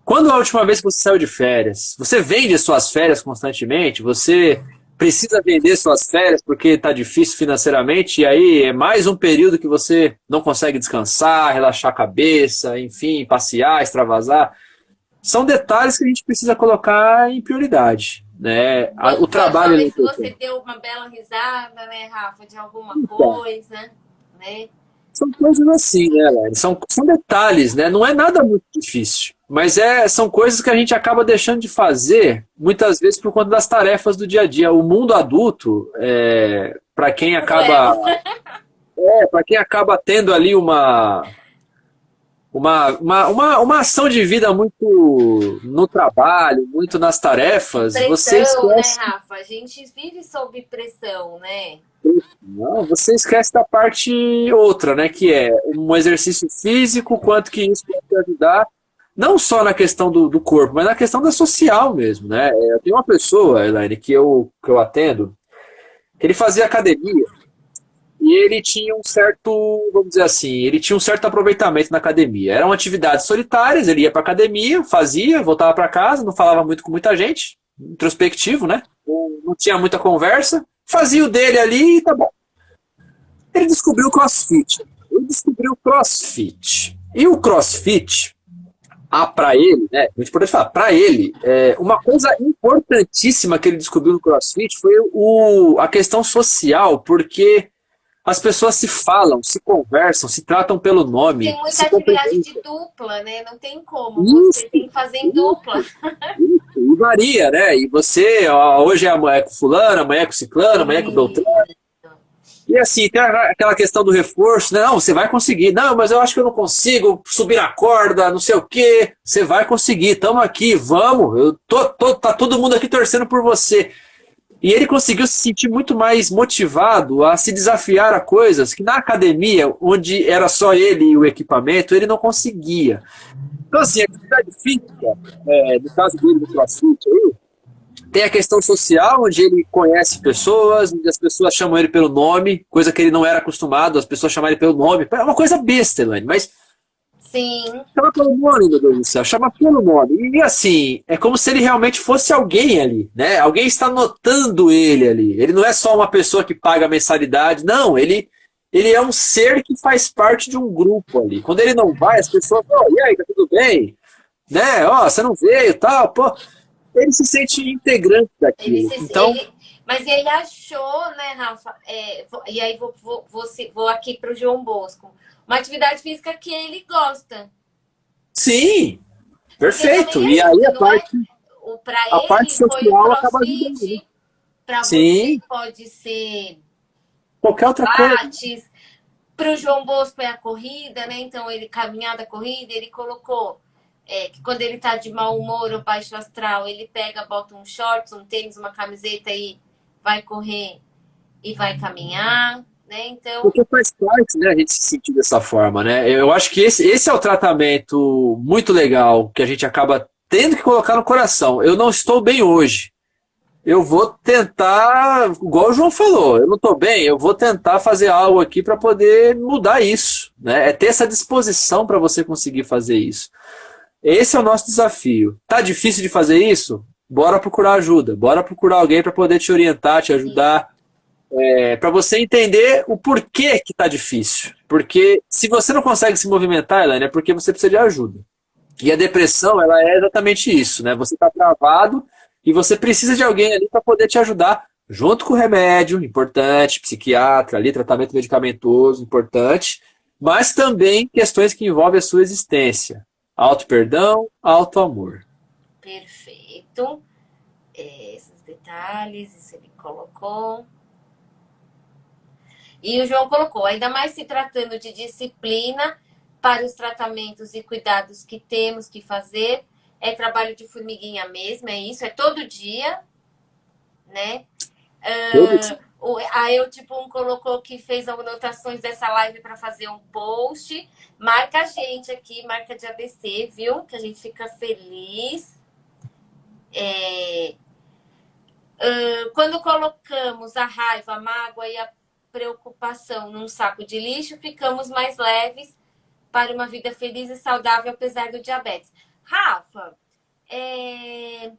Quando a última vez que você saiu de férias? Você vende suas férias constantemente? Você precisa vender suas férias porque está difícil financeiramente? E aí é mais um período que você não consegue descansar, relaxar a cabeça, enfim, passear, extravasar. São detalhes que a gente precisa colocar em prioridade, né? O Quando foi a última trabalho ele é vez que você importante. deu uma bela risada, né, Rafa, de alguma Então, coisa, né? são coisas assim, né, Elaine? São detalhes, né? Não é nada muito difícil. Mas são coisas que a gente acaba deixando de fazer, muitas vezes por conta das tarefas do dia a dia. O mundo adulto, Cruel. para quem acaba tendo ali uma ação de vida muito no trabalho, muito nas E tarefas, você pressão, né, esquece. Rafa? A gente vive sob pressão, né? Não, você esquece da parte outra, né? Que é um exercício físico, quanto que isso pode te ajudar, não só na questão do corpo, mas na questão da social mesmo, né? Eu tenho uma pessoa, Elaine, que eu atendo, que ele fazia academia e ele tinha um certo, vamos dizer assim, ele tinha um certo aproveitamento na academia. Eram atividades solitárias, ele ia para academia, fazia, voltava para casa, não falava muito com muita gente, introspectivo, né? Não tinha muita conversa, fazia o dele ali e tá bom. Ele descobriu o CrossFit. Ele descobriu o CrossFit. E o CrossFit, para ele, né? Muito importante falar, para ele, uma coisa importantíssima que ele descobriu no CrossFit foi a questão social, porque as pessoas se falam, se conversam, se tratam pelo Tem nome, muita se atividade de cumprimentam. dupla, né? Não tem como. Você Isso, tem que fazer em dupla. e varia, né? E você, ó, hoje é com fulano, amanhã é com ciclano, amanhã é com beltrano. E E assim, tem aquela questão do reforço, né? Não, você vai conseguir. Não, mas eu acho que eu não consigo subir na corda, não sei o quê. Você vai conseguir, estamos aqui, vamos. Tá todo mundo aqui torcendo por você. E ele conseguiu se sentir muito mais motivado a se desafiar a coisas que na academia, onde era só ele e o equipamento, ele não conseguia. Então, assim, a atividade física, no caso dele do CrossFit, tem a questão social, onde ele conhece pessoas, onde as pessoas chamam ele pelo nome, coisa que ele não era acostumado, as pessoas chamam ele pelo nome. É uma coisa besta, Elaine, mas sim, chama pelo nome, meu Deus do céu, chama pelo nome. E assim, é como se ele realmente fosse alguém ali, né? Alguém está notando ele ali. Ele não é só uma pessoa que paga a mensalidade, não, ele é um ser que faz parte de um grupo ali. Quando ele não vai, as pessoas, oh, e aí, tá tudo bem? Né? Ó, oh, você não veio, tal, pô. Ele se sente integrante daquilo. Então, mas ele achou, né, Rafa? E aí vou aqui para o João Bosco. Uma atividade física que ele gosta. sim, Porque perfeito. também E é aí isso, não é? Para a parte ele foi o social acaba ajudando, né? CrossFit, para você Sim, pode ser qualquer outra coisa. Pilates, para o João Bosco é a corrida, né? Então ele caminhada, corrida, ele colocou que quando ele tá de mau humor ou baixo astral, ele pega, bota um shorts, um tênis, uma camiseta e vai correr e vai caminhar, né? Então, Porque faz parte, né, a gente se sentir dessa forma, né? Eu acho que esse é o tratamento muito legal que a gente acaba tendo que colocar no coração. Eu não estou bem hoje. Eu vou tentar, igual o João falou, eu não estou bem, eu vou tentar fazer algo aqui para poder mudar isso, né? É ter essa disposição para você conseguir fazer isso. Esse é o nosso desafio. Tá difícil de fazer isso? Bora procurar ajuda. Bora procurar alguém para poder te orientar, te ajudar, para você entender o porquê que tá difícil. Porque se você não consegue se movimentar, Elaine, é porque você precisa de ajuda. E a depressão, ela é exatamente isso, né? Você tá travado e você precisa de alguém ali para poder te ajudar, junto com o remédio, importante, psiquiatra ali, tratamento medicamentoso, importante, mas também questões que envolvem a sua existência. Auto-perdão, auto-amor. perfeito. Esses detalhes, isso ele colocou. E o João colocou, ainda mais se tratando de disciplina para os tratamentos e cuidados que temos que fazer. É trabalho de formiguinha mesmo, é isso, é todo dia, né? Todos. A Eu Tipo Um colocou que fez anotações dessa live para fazer um post. Marca a gente aqui, marca de ABC, viu? Que a gente fica feliz. Quando colocamos a raiva, a mágoa e a preocupação num saco de lixo, ficamos mais leves para uma vida feliz e saudável, apesar do diabetes. Rafa, é, é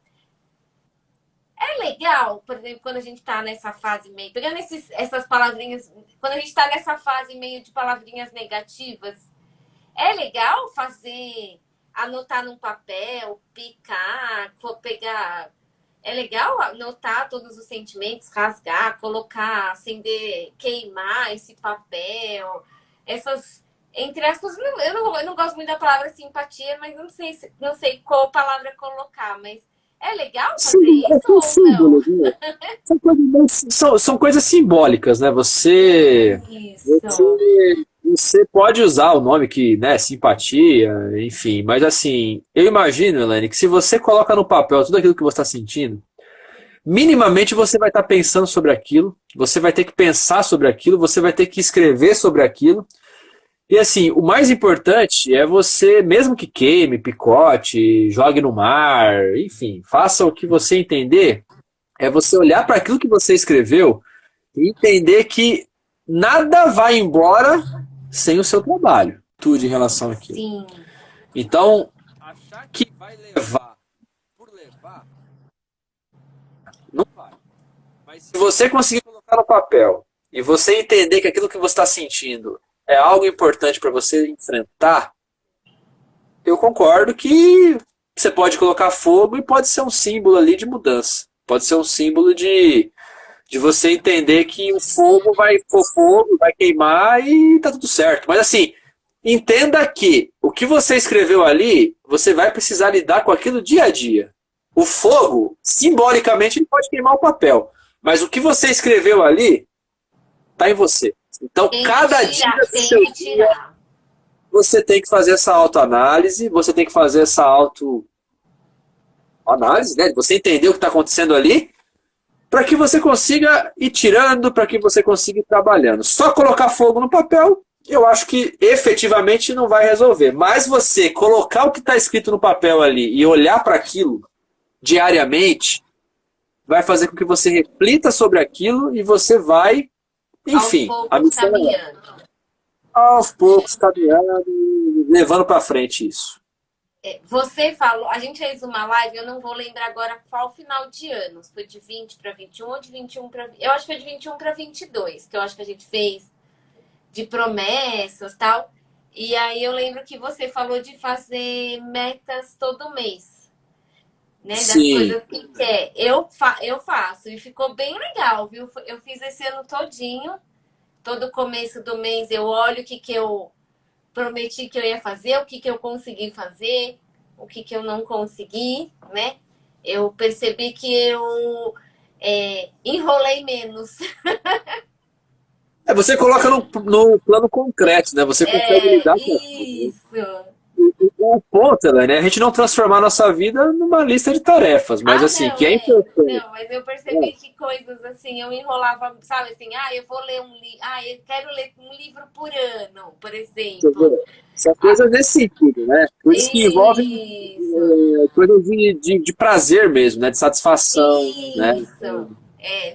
legal, por exemplo, quando a gente tá nessa fase meio. Pegando essas palavrinhas. Quando a gente tá nessa fase meio de palavrinhas negativas, é legal fazer, anotar num papel, picar, pegar. É legal anotar todos os sentimentos, rasgar, colocar, acender, queimar esse papel. Essas, entre aspas, eu não gosto muito da palavra simpatia, mas não sei qual palavra colocar, mas é legal fazer Sim, isso são ou não? símbolos, né? São coisas simbólicas, né? Isso. Você pode usar o nome que, né, simpatia, enfim, mas assim, eu imagino, Elaine, que se você coloca no papel tudo aquilo que você está sentindo, minimamente você vai estar pensando sobre aquilo, você vai ter que pensar sobre aquilo, você vai ter que escrever sobre aquilo. E assim, o mais importante é você, mesmo que queime, picote, jogue no mar, enfim, faça o que você entender, é você olhar para aquilo que você escreveu e entender que nada vai embora sem o seu trabalho, tudo em relação àquilo. Sim. Então, achar que vai levar por levar, não vai. Mas se você conseguir colocar no papel e você entender que aquilo que você está sentindo é algo importante para você enfrentar, eu concordo que você pode colocar fogo e pode ser um símbolo ali de mudança. Pode ser um símbolo de você entender que o fogo vai for fogo, vai queimar e tá tudo certo. Mas assim, entenda que o que você escreveu ali, você vai precisar lidar com aquilo dia a dia. O fogo, simbolicamente, ele pode queimar o papel. Mas o que você escreveu ali, tá em você. Então, Tem que cada dia tirar, do tem seu que dia, tirar. você tem que fazer essa autoanálise, você tem que fazer essa autoanálise, né? Você entender o que está acontecendo ali, para que você consiga ir tirando, para que você consiga ir trabalhando. Só colocar fogo no papel, eu acho que efetivamente não vai resolver. Mas você colocar o que está escrito no papel ali e olhar para aquilo diariamente, vai fazer com que você reflita sobre aquilo e você vai, Aos enfim, a poucos missão é caminhando. aos poucos caminhando, levando para frente isso. Você falou, a gente fez uma live, eu não vou lembrar agora qual final de anos. Foi de 20 para 21 ou de 21 para. Eu acho que foi de 21 para 22, que eu acho que a gente fez de promessas tal. E aí eu lembro que você falou de fazer metas todo mês, né? Das Sim, coisas que quer. Eu faço e ficou bem legal, viu? Eu fiz esse ano todinho. Todo começo do mês eu olho o que eu prometi que eu ia fazer, o que eu consegui fazer, o que eu não consegui, né? Eu percebi que eu enrolei menos. você coloca no plano concreto, né? Você consegue lidar com aquilo. Isso. O ponto, né? A gente não transformar a nossa vida numa lista de tarefas, mas Ah, assim, não, que é importante. Não, mas eu percebi que coisas assim, eu enrolava, sabe assim, eu vou ler um livro, eu quero ler um livro por ano, por exemplo. São Ah, coisas nesse sentido, né? Coisas que envolvem isso, coisas de prazer mesmo, né? De satisfação, né? isso. Ficou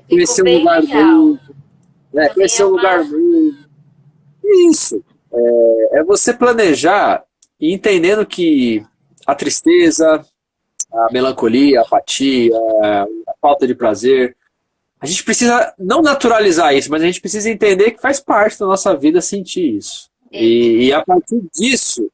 Conhecer um bem lugar legal. novo, né? Também Conhecer é um lugar uma. novo. Isso. É você planejar e entendendo que a tristeza, a melancolia, a apatia, a falta de prazer, a gente precisa não naturalizar isso, mas a gente precisa entender que faz parte da nossa vida sentir isso. É, E a partir disso,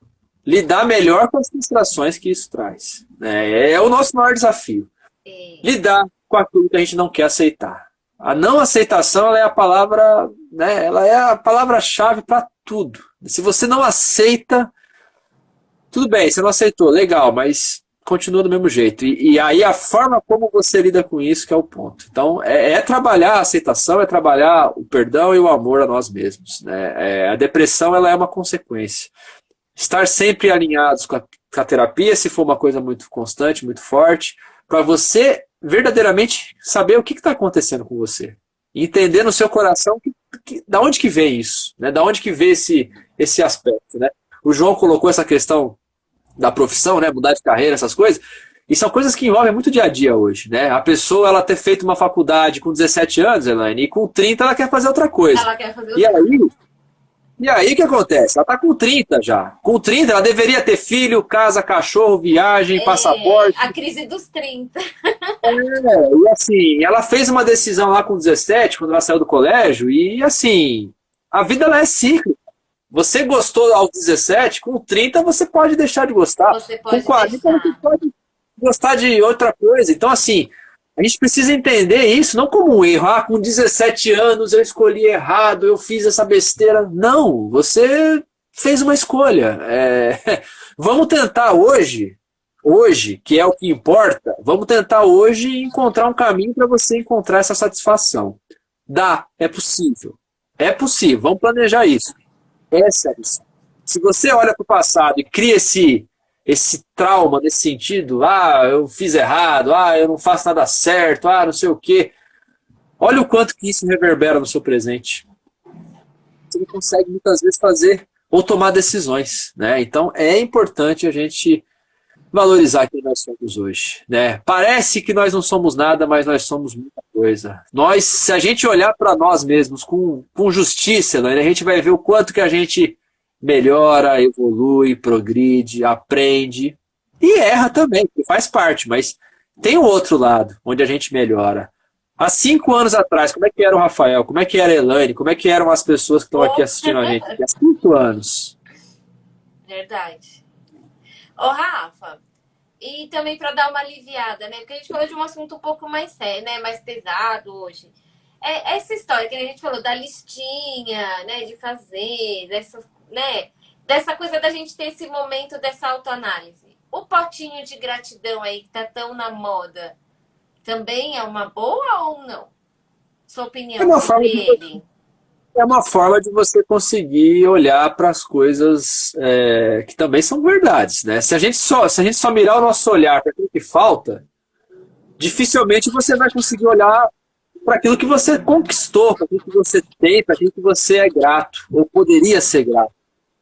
lidar melhor com as frustrações que isso traz. Né? É o nosso maior desafio. é, Lidar com aquilo que a gente não quer aceitar. A não aceitação ela é a palavra, né? Ela é a palavra-chave para tudo. Se você não aceita, tudo bem, você não aceitou, legal, mas continua do mesmo jeito. E aí a forma como você lida com isso que é o ponto. Então, é trabalhar a aceitação, é trabalhar o perdão e o amor a nós mesmos. Né? A depressão ela é uma consequência. Estar sempre alinhados com a terapia, se for uma coisa muito constante, muito forte, para você verdadeiramente saber o que está acontecendo com você. E entender no seu coração da onde que vem isso, né? Da onde que vem esse aspecto. Né? O João colocou essa questão da profissão, né? Mudar de carreira, essas coisas. E são coisas que envolvem muito dia a dia hoje, né? A pessoa, ela ter feito uma faculdade com 17 anos, Elaine, e com 30 ela quer fazer outra coisa. ela quer fazer E outra. aí, E aí o que acontece? Ela tá com 30 já. Com 30 ela deveria ter filho, casa, cachorro, viagem, É, passaporte. a crise dos 30. E assim, ela fez uma decisão lá com 17, quando ela saiu do colégio, e assim, a vida ela é cíclica. Você gostou aos 17, com 30 você pode deixar de gostar. Você Com pode 40 você deixar. pode gostar de outra coisa. Então, assim, a gente precisa entender isso não como um erro. Ah, com 17 anos eu escolhi errado, eu fiz essa besteira. Não, você fez uma escolha. Vamos tentar hoje, que é o que importa, vamos tentar hoje encontrar um caminho para você encontrar essa satisfação. Dá, é possível. É possível, vamos planejar isso. Essa é a lição. Se você olha para o passado e cria esse trauma nesse sentido, ah, eu fiz errado, ah, eu não faço nada certo, ah, não sei o quê. Olha o quanto que isso reverbera no seu presente. Você não consegue muitas vezes fazer ou tomar decisões, né? Então é importante a gente valorizar quem nós somos hoje, né? Parece que nós não somos nada, mas nós somos muita coisa. Nós, se a gente olhar para nós mesmos com justiça, né, a gente vai ver o quanto que a gente melhora, evolui, progride, aprende e erra também, que faz parte, mas tem o outro lado, onde a gente melhora. Há 5 anos atrás, como é que era o Rafael? Como é que era a Elaine? Como é que eram as pessoas que estão aqui Oh, assistindo a gente? Há 5 anos. verdade. Ô, Rafa, e também para dar uma aliviada, né? Porque a gente falou de um assunto um pouco mais sério, né? Mais pesado hoje. É essa história que a gente falou da listinha, né? De fazer, né? Dessa coisa da gente ter esse momento dessa autoanálise. O potinho de gratidão aí que tá tão na moda, também é uma boa ou não? Sua É opinião uma forma sobre de ele? É uma forma de você conseguir olhar para as coisas que também são verdades, né? Se a gente só mirar o nosso olhar para aquilo que falta, dificilmente você vai conseguir olhar para aquilo que você conquistou, para aquilo que você tem, para aquilo que você é grato ou poderia ser grato,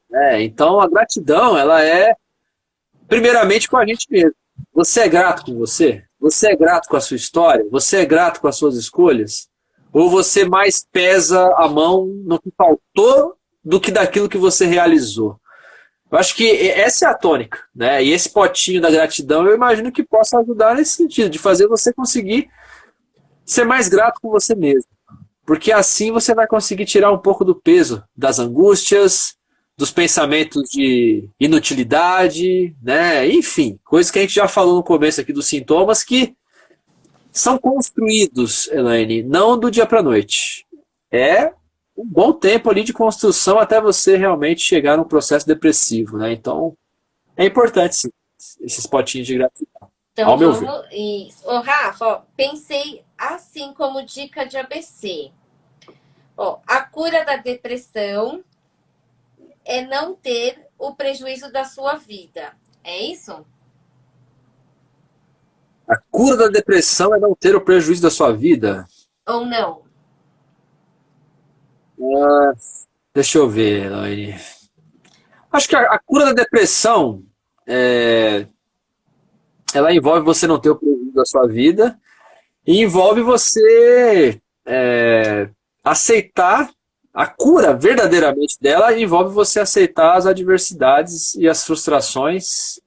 né? Então a gratidão, ela é primeiramente com a gente mesmo. Você é grato com você? Você é grato com a sua história? Você é grato com as suas escolhas? Ou você mais pesa a mão no que faltou do que daquilo que você realizou? Eu acho que essa é a tônica, né? E esse potinho da gratidão, eu imagino que possa ajudar nesse sentido, de fazer você conseguir ser mais grato com você mesmo. Porque assim você vai conseguir tirar um pouco do peso das angústias, dos pensamentos de inutilidade, né? Enfim, coisas que a gente já falou no começo aqui dos sintomas que são construídos, Elaine, não do dia para a noite. É um bom tempo ali de construção até você realmente chegar num processo depressivo, né? Então, é importante sim, esses potinhos de gratidão, Então ao meu ver. vamos. Isso. Ô, Rafa, ó, pensei assim como dica de ABC. Ó, a cura da depressão é não ter o prejuízo da sua vida. É isso? A cura da depressão é não ter o prejuízo da sua vida. Ou não? Ah, deixa eu ver, Elaine. Acho que a cura da depressão, ela envolve você não ter o prejuízo da sua vida e envolve você aceitar a cura verdadeiramente dela, envolve você aceitar as adversidades e as frustrações,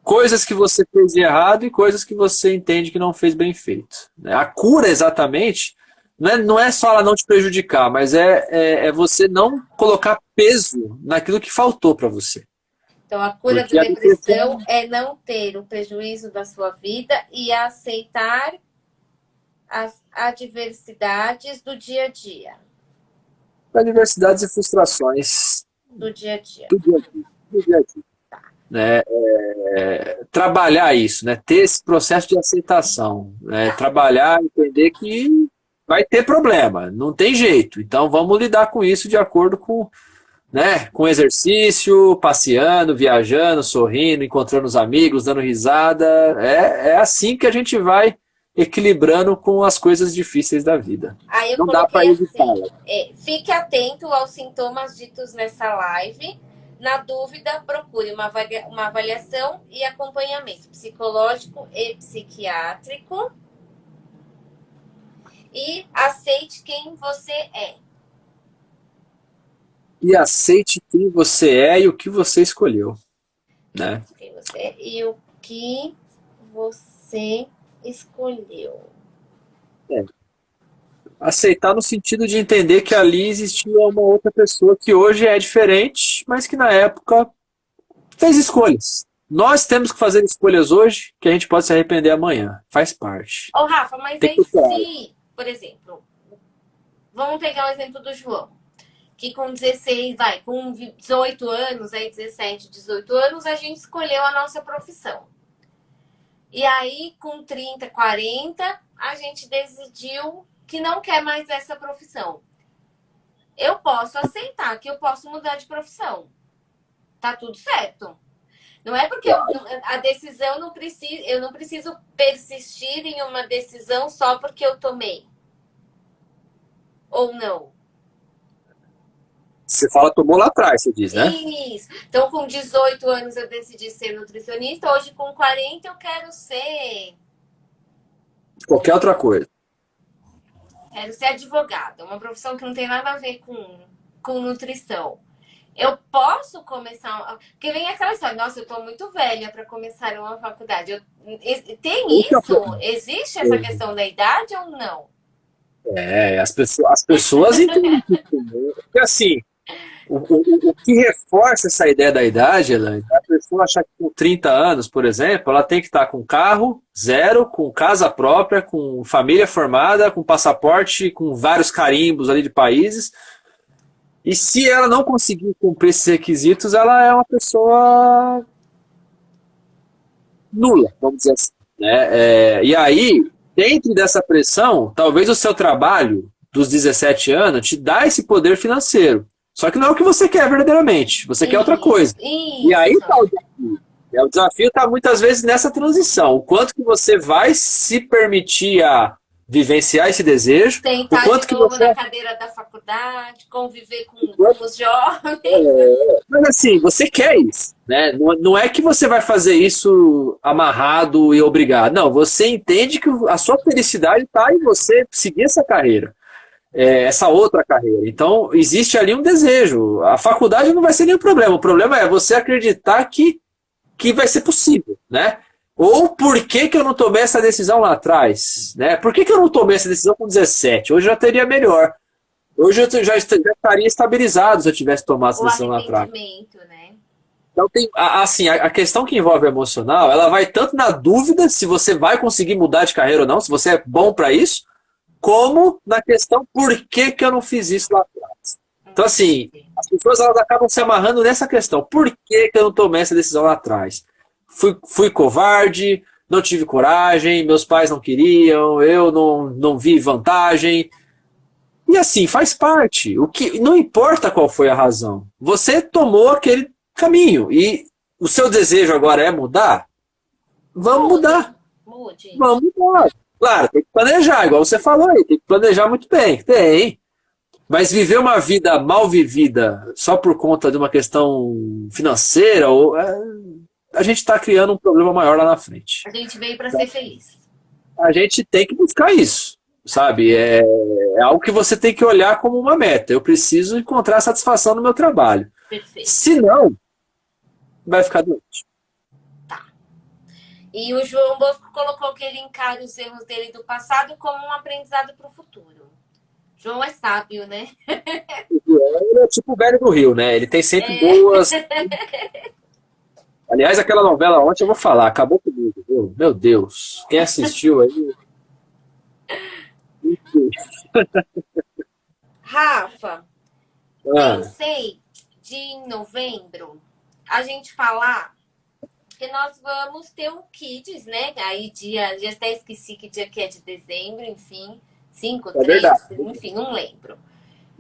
coisas que você fez de errado e coisas que você entende que não fez bem feito, né? A cura exatamente não é só ela não te prejudicar, mas é você não colocar peso naquilo que faltou para você. Então, a cura da Porque a depressão depressão é não ter o prejuízo da sua vida e aceitar as adversidades do dia a dia. é adversidades e frustrações Do dia a dia. do dia a dia. Do dia a dia, né? Trabalhar isso, né? Ter esse processo de aceitação, né? Tá. Trabalhar, entender que vai ter problema, não tem jeito. Então vamos lidar com isso de acordo com exercício, passeando, viajando, sorrindo, encontrando os amigos, dando risada. É assim que a gente vai equilibrando com as coisas difíceis da vida. Aí eu Não dá para coloquei assim: evitá-la. fique atento aos sintomas ditos nessa live. Na dúvida, procure uma avaliação e acompanhamento psicológico e psiquiátrico. E aceite quem você é. E aceite quem você é e o que você escolheu, né? Quem você é e o que você escolheu. É. Aceitar no sentido de entender que ali existia uma outra pessoa que hoje é diferente, mas que na época fez escolhas. Nós temos que fazer escolhas hoje que a gente pode se arrepender amanhã. Faz parte. Ô, Rafa, mas Tem que aí ter coragem. se, por exemplo, vamos pegar o exemplo do João, que com 16, vai, com 18 anos, aí 17, 18 anos, a gente escolheu a nossa profissão. E aí, com 30, 40, a gente decidiu que não quer mais essa profissão. Eu posso aceitar que eu posso mudar de profissão. Tá tudo certo. Não é porque a decisão não precisa, eu não preciso persistir em uma decisão só porque eu tomei. Ou não. Você fala, tomou lá atrás, você diz, né? Isso. Então, com 18 anos eu decidi ser nutricionista. Hoje, com 40, eu Qualquer outra coisa. quero ser advogada. Uma profissão que não tem nada a ver com nutrição. Eu posso começar. Porque vem aquela história, nossa, eu tô muito velha para começar uma faculdade. Tem Esse é o isso? problema. Existe essa questão da idade ou não? As pessoas entendem isso. Porque assim, o que reforça essa ideia da idade, Elaine, é a pessoa achar que com 30 anos, por exemplo, ela tem que estar com carro zero, com casa própria, com família formada, com passaporte, com vários carimbos ali de países. E se ela não conseguir cumprir esses requisitos, ela é uma pessoa nula, vamos dizer assim. Né? E aí, dentro dessa pressão, talvez o seu trabalho dos 17 anos te dá esse poder financeiro. Só que não é o que você quer verdadeiramente. Você quer outra coisa. E aí Isso. está o desafio. O desafio está muitas vezes nessa transição. O quanto que você vai se permitir a vivenciar esse desejo, o Tentar quanto de que novo você. na cadeira da faculdade, conviver com os jovens. Mas assim, você quer isso, né? Não é que você vai fazer isso amarrado e obrigado. Não, você entende que a sua felicidade está em você seguir essa carreira, essa outra carreira. Então, existe ali um desejo. A faculdade não vai ser nenhum problema. O problema é você acreditar que vai ser possível, né? Ou por que, que eu não tomei essa decisão lá atrás? Né? Por que, que eu não tomei essa decisão com 17? Hoje eu já teria melhor. Hoje eu já estaria estabilizado se eu tivesse tomado essa O decisão lá atrás. arrependimento, né? Então tem, assim, a questão que envolve emocional, ela vai tanto na dúvida se você vai conseguir mudar de carreira ou não, se você é bom para isso, como na questão por que, que eu não fiz isso lá atrás. Então assim, as pessoas elas acabam se amarrando nessa questão, por que, que eu não tomei essa decisão lá atrás? Fui covarde, não tive coragem, meus pais não queriam, eu não vi vantagem. E assim, faz parte. O que não importa qual foi a razão. Você tomou aquele caminho e o seu desejo agora é mudar? Vamos mudar. Mude. Vamos mudar. Claro, tem que planejar, igual você falou aí, tem que planejar muito bem. Tem. Mas viver uma vida mal vivida só por conta de uma questão financeira, a gente está criando um problema maior lá na frente. A gente veio para ser feliz. A gente tem que buscar isso, sabe? É algo que você tem que olhar como uma meta. Eu preciso encontrar satisfação no meu trabalho. Perfeito. Se não, vai ficar doente. E o João Bosco colocou que ele encara os erros dele do passado como um aprendizado para o futuro. João é sábio, né? Ele é tipo o velho do Rio, né? Ele tem sempre boas. Aliás, aquela novela ontem eu vou falar, acabou comigo, viu? Meu Deus. Quem assistiu aí. Rafa, Ah, pensei de em novembro a gente falar que nós vamos ter um Kids, né? Aí dia, já até esqueci que dia que é de dezembro, enfim. 5, é 3, verdade. enfim, não lembro.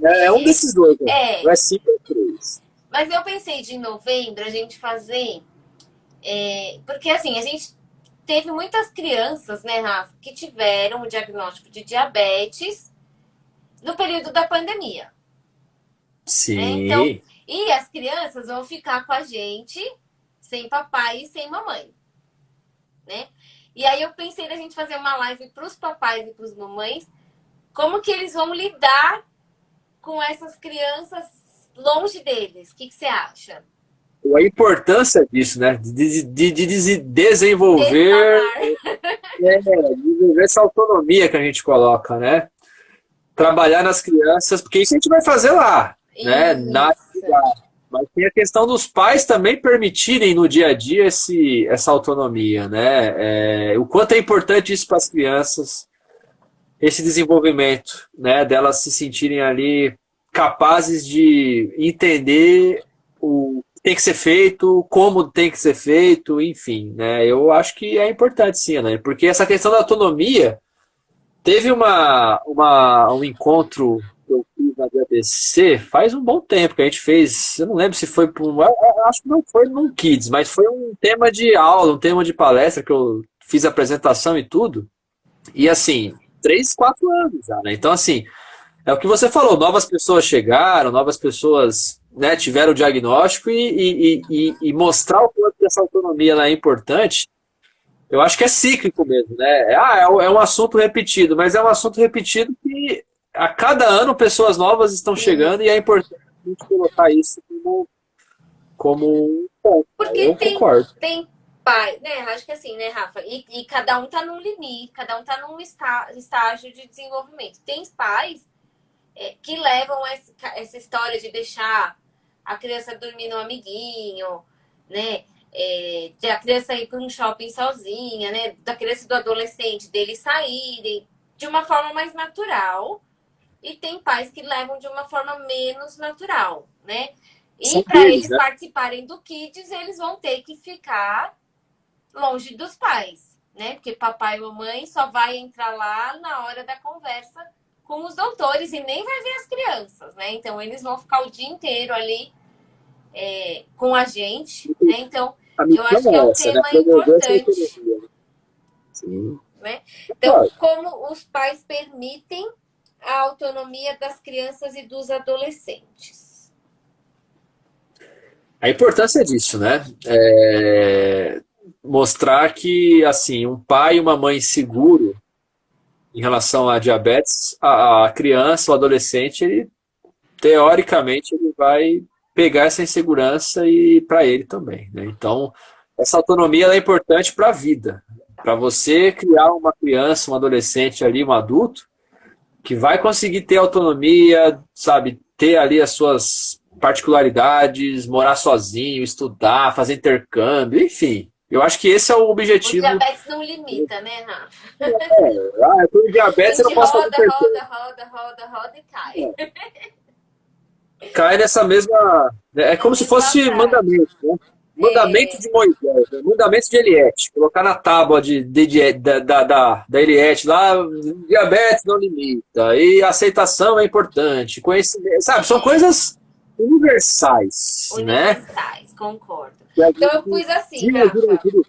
É um desses dois, né? Não É, é 5 ou 3. mas eu pensei de em novembro a gente fazer. Porque assim, a gente teve muitas crianças, né, Rafa, que tiveram o diagnóstico de diabetes no período da pandemia, né? Então, Sim. e as crianças vão ficar com a gente sem papai e sem mamãe, né? E aí eu pensei da gente fazer uma live para os papais e para as mamães, como que eles vão lidar com essas crianças longe deles. O que você acha? A importância disso, né? Desenvolver, Desamar. desenvolver essa autonomia que a gente coloca, né? Trabalhar nas crianças, porque isso a gente vai fazer lá, né? Isso. Mas tem a questão dos pais também permitirem no dia a dia essa autonomia, né? O quanto é importante isso para as crianças, esse desenvolvimento, né? Delas se sentirem ali capazes de entender o que tem que ser feito, como tem que ser feito, enfim, né? Eu acho que é importante sim, né? Porque essa questão da autonomia teve um encontro que eu fiz na DABC faz um bom tempo que a gente fez. Eu não lembro se foi para um. Acho que não foi num Kids, mas foi um tema de aula, um tema de palestra que eu fiz a apresentação e tudo. E assim, 3, 4 anos já, né? Então, assim, é o que você falou, novas pessoas chegaram, novas pessoas, né, tiveram o diagnóstico e mostrar o quanto essa autonomia lá é importante. Eu acho que é cíclico mesmo, né? É um assunto repetido, mas é um assunto repetido que a cada ano pessoas novas estão Sim. chegando e é importante a gente colocar isso como um ponto, né? Porque Eu concordo. tem pai, né? Acho que assim, né, Rafa? E cada um tá num limite, cada um tá num estágio de desenvolvimento. Tem pais que levam essa história de deixar a criança dormir no amiguinho, né? De a criança ir para um shopping sozinha, né? Da criança e do adolescente, deles saírem de uma forma mais natural. E tem pais que levam de uma forma menos natural, né? E São para deles, eles né? participarem do Kids, eles vão ter que ficar longe dos pais, né? Porque papai e mamãe só vai entrar lá na hora da conversa com os doutores e nem vai ver as crianças, né? Então eles vão ficar o dia inteiro ali com a gente, né? Então A eu acho que é missão é um essa, né? tema Promover essa importante, autonomia. Sim. né? Então, Claro. como os pais permitem a autonomia das crianças e dos adolescentes. A importância disso, né? Mostrar que, assim, um pai e uma mãe seguro em relação à diabetes, a criança, o adolescente, ele teoricamente ele vai pegar essa insegurança e para ele também, né? Então, essa autonomia ela é importante para a vida, para você criar uma criança, um adolescente ali, um adulto que vai conseguir ter autonomia, sabe, ter ali as suas particularidades, morar sozinho, estudar, fazer intercâmbio, enfim. Eu acho que esse é o O objetivo. diabetes não limita, né, Rafa? Eu tenho A diabetes, eu não gente posso fazer roda, intercâmbio. roda, roda, roda, roda e cai. Cai nessa mesma. É Na como se mesma fosse prática. mandamento, né? Mandamento É, de Moisés, né? Mandamento de Eliette. Colocar na tábua da Eliette lá, diabetes não limita. E aceitação é importante. Conhecimento, sabe? São coisas universais, né? universais, concordo. Que a Então eu gente pus assim, gira, gira, Rafa, gira.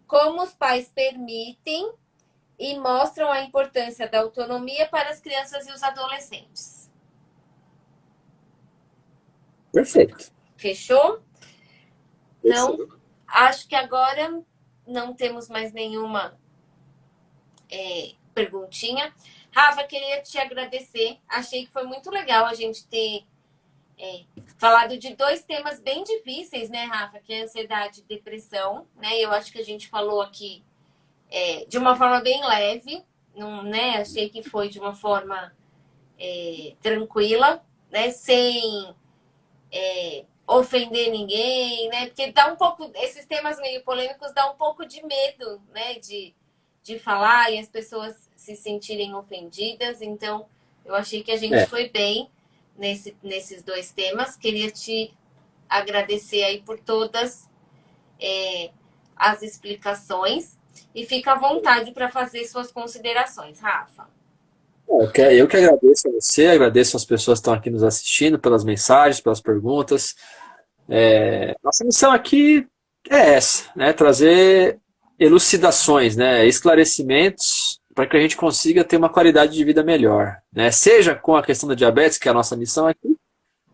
como os pais permitem e mostram a importância da autonomia para as crianças e os adolescentes. Perfeito. Fechou? Então, Perfeito. acho que agora não temos mais nenhuma perguntinha. Rafa, queria te agradecer. Achei que foi muito legal a gente ter falado de dois temas bem difíceis, né, Rafa? Que é ansiedade e depressão, né? Eu acho que a gente falou aqui de uma forma bem leve, não, né? Achei que foi de uma forma tranquila, né? Sem ofender ninguém, né? Porque dá um pouco, esses temas meio polêmicos dá um pouco de medo, né? De falar e as pessoas se sentirem ofendidas. Então, eu achei que a gente É. foi bem nesses dois temas. Queria te agradecer aí por todas as explicações e fica à vontade para fazer suas considerações, Rafa. Eu que agradeço a você, agradeço as pessoas que estão aqui nos assistindo pelas mensagens, pelas perguntas. Nossa missão aqui é essa, né? Trazer elucidações, né? Esclarecimentos para que a gente consiga ter uma qualidade de vida melhor, né? Seja com a questão da diabetes, que é a nossa missão aqui,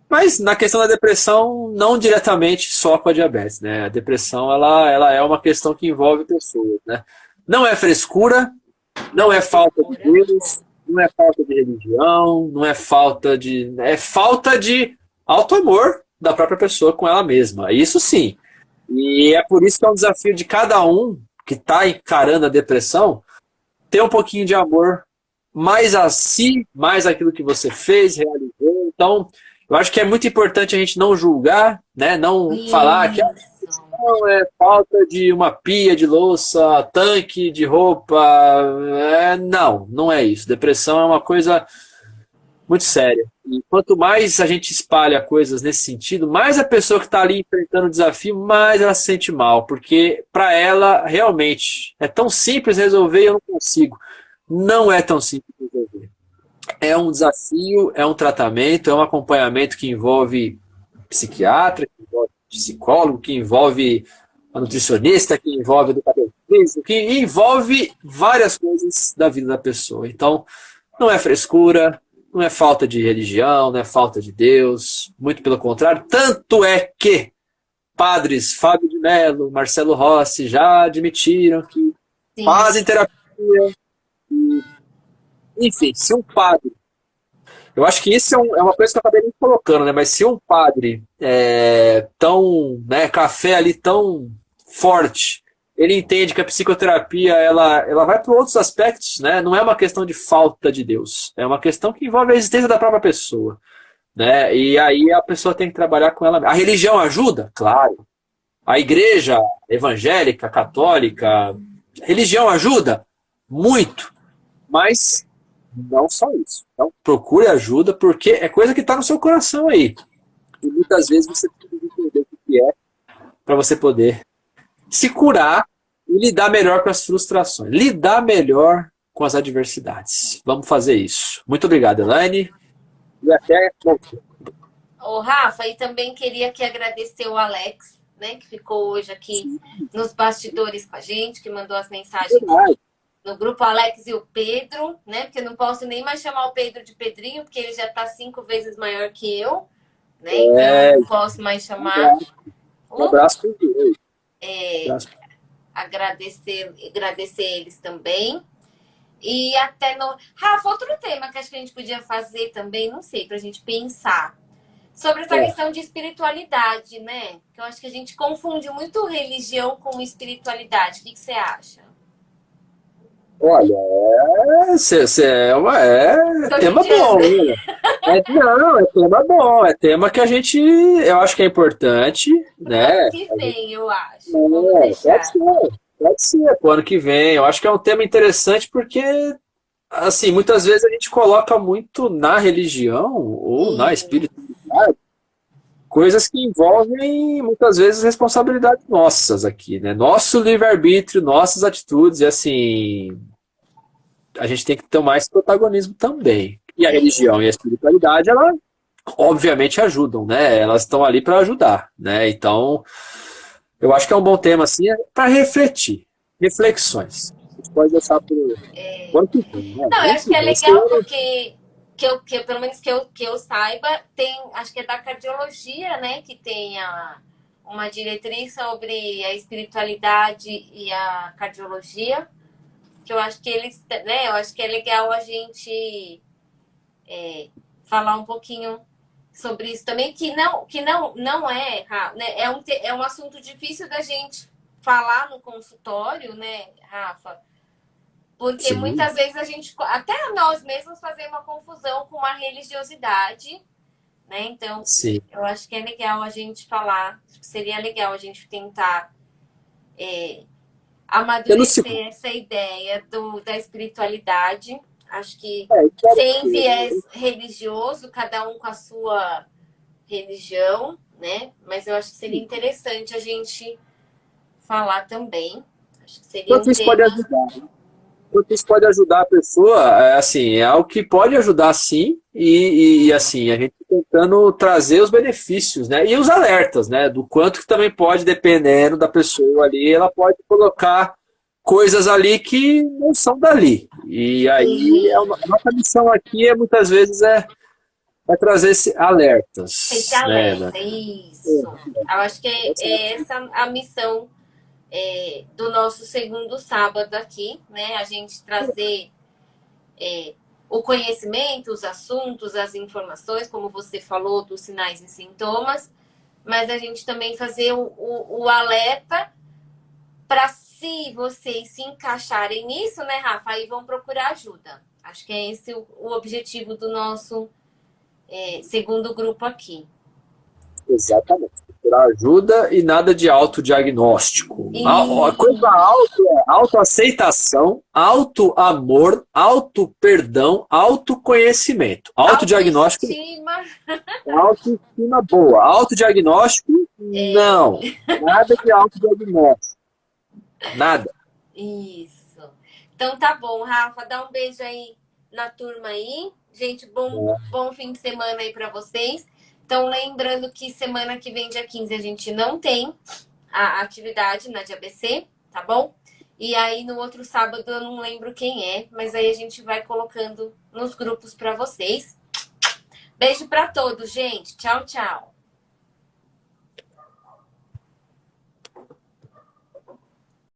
mas na questão da depressão, não diretamente só com a diabetes, né? A depressão, ela é uma questão que envolve pessoas, né? Não é frescura, não Não é é falta de frescura. Deus, não é falta de religião, não é falta de. É falta de auto-amor da própria pessoa com ela mesma. Isso sim. E é por isso que é um desafio de cada um que está encarando a depressão ter um pouquinho de amor mais a si, mais aquilo que você fez, realizou. Então, eu acho que é muito importante a gente não julgar, né? Não falar que Isso. não é falta de uma pia de louça, tanque de roupa. Não, não é isso. Depressão é uma coisa muito séria. E quanto mais a gente espalha coisas nesse sentido, mais a pessoa que está ali enfrentando o desafio, mais ela se sente mal, porque para ela realmente é tão simples resolver e eu não consigo. Não é tão simples resolver. É um desafio, é um tratamento, é um acompanhamento que envolve psiquiatra, que envolve psicólogo, que envolve a nutricionista, que envolve educador físico, que envolve várias coisas da vida da pessoa. Então, não é frescura, não é falta de religião, não é falta de Deus, muito pelo contrário. Tanto é que padres Fábio de Mello, Marcelo Rossi já admitiram que Sim. fazem terapia. Enfim, se um padre. Eu acho que isso é uma coisa que eu acabei nem colocando, né? Mas se um padre tão, né, café ali tão forte, ele entende que a psicoterapia ela vai para outros aspectos, né? Não é uma questão de falta de Deus, é uma questão que envolve a existência da própria pessoa, né? E aí a pessoa tem que trabalhar com ela. A religião ajuda? Claro. A igreja evangélica, católica, a religião ajuda? Muito. Mas não só isso. Então, procure ajuda, porque é coisa que está no seu coração aí. E muitas vezes você precisa entender o que é para você poder se curar e lidar melhor com as frustrações. Lidar melhor com as adversidades. Vamos fazer isso. Muito obrigado, Elaine. E até. Ô, Rafa, e também queria aqui agradecer o Alex, né, que ficou hoje aqui nos bastidores com a gente, que mandou as mensagens no grupo, Alex e o Pedro, né? Porque eu não posso nem mais chamar o Pedro de Pedrinho, porque ele já está 5 vezes maior que eu, né? Então eu não posso mais chamar. Um abraço para o Agradecer eles também. E até no. Rafa, outro tema que acho que a gente podia fazer também, não sei, para a gente pensar. Sobre essa questão de espiritualidade, né? Que eu acho que a gente confunde muito religião com espiritualidade. O que você acha? Olha, é Tô tema bom, judiando. né? Não, é tema bom, é tema que a gente, eu acho que é importante, Pro ano né? que vem, eu acho. Vamos Pode deixar. ser, pode ser, pro ano que vem. Eu acho que é um tema interessante porque, assim, muitas vezes a gente coloca muito na religião ou na E, espiritualidade coisas que envolvem muitas vezes responsabilidades nossas aqui, né? Nosso livre-arbítrio, nossas atitudes, e assim, a gente tem que tomar esse protagonismo também. E a religião e a espiritualidade, ela obviamente ajudam, né? Elas estão ali para ajudar, né? Então, eu acho que é um bom tema assim para refletir, reflexões. A gente pode deixar para o ano que vem, né? não, eu Ano acho que que é vem. Esse legal ano, porque pelo menos que eu saiba, tem, acho que é da cardiologia, né, que tem uma diretriz sobre a espiritualidade e a cardiologia, que eu acho que eles, né, eu acho que é legal a gente falar um pouquinho sobre isso também, não é, né, é um assunto difícil da gente falar no consultório, né, Rafa? Porque sim, muitas vezes a gente, até nós mesmos, fazemos uma confusão com a religiosidade, né? Então, sim. eu acho que é legal a gente falar, acho que seria legal a gente tentar Elucidar. amadurecer essa ideia da espiritualidade. Acho que Quero sem que viés religioso, cada um com a sua religião, né? Mas eu acho que seria interessante a gente falar também. Acho que seria um quanto isso pode tema. ajudar. Quanto isso pode ajudar a pessoa, assim, é algo que pode ajudar sim, assim, a gente tentando trazer os benefícios, né? E os alertas, né? Do quanto que também pode, dependendo da pessoa ali, ela pode colocar coisas ali que não são dali. E aí a nossa missão aqui muitas vezes é trazer Esse alertas, né? alerta, isso. Eu acho que é essa a missão do nosso segundo sábado aqui, né? A gente trazer o conhecimento, os assuntos, as informações, como você falou, dos sinais e sintomas, mas a gente também fazer o alerta para, se vocês se encaixarem nisso, né, Rafa, aí vão procurar ajuda. Acho que é esse o objetivo do nosso segundo grupo aqui. Exatamente. Procurar ajuda e nada de autodiagnóstico. A E... coisa auto é autoaceitação, autoamor, autoperdão, autoconhecimento. Autodiagnóstico autoestima. é autoestima boa. Autodiagnóstico, não. Nada de autodiagnóstico. Nada. Isso. Então tá bom, Rafa, dá um beijo aí na turma aí. Gente, bom fim de semana aí para vocês. Então, lembrando que semana que vem, dia 15, a gente não tem a atividade na de ABC, tá bom? E aí, no outro sábado, eu não lembro quem é, mas aí a gente vai colocando nos grupos para vocês. Beijo para todos, gente. Tchau, tchau.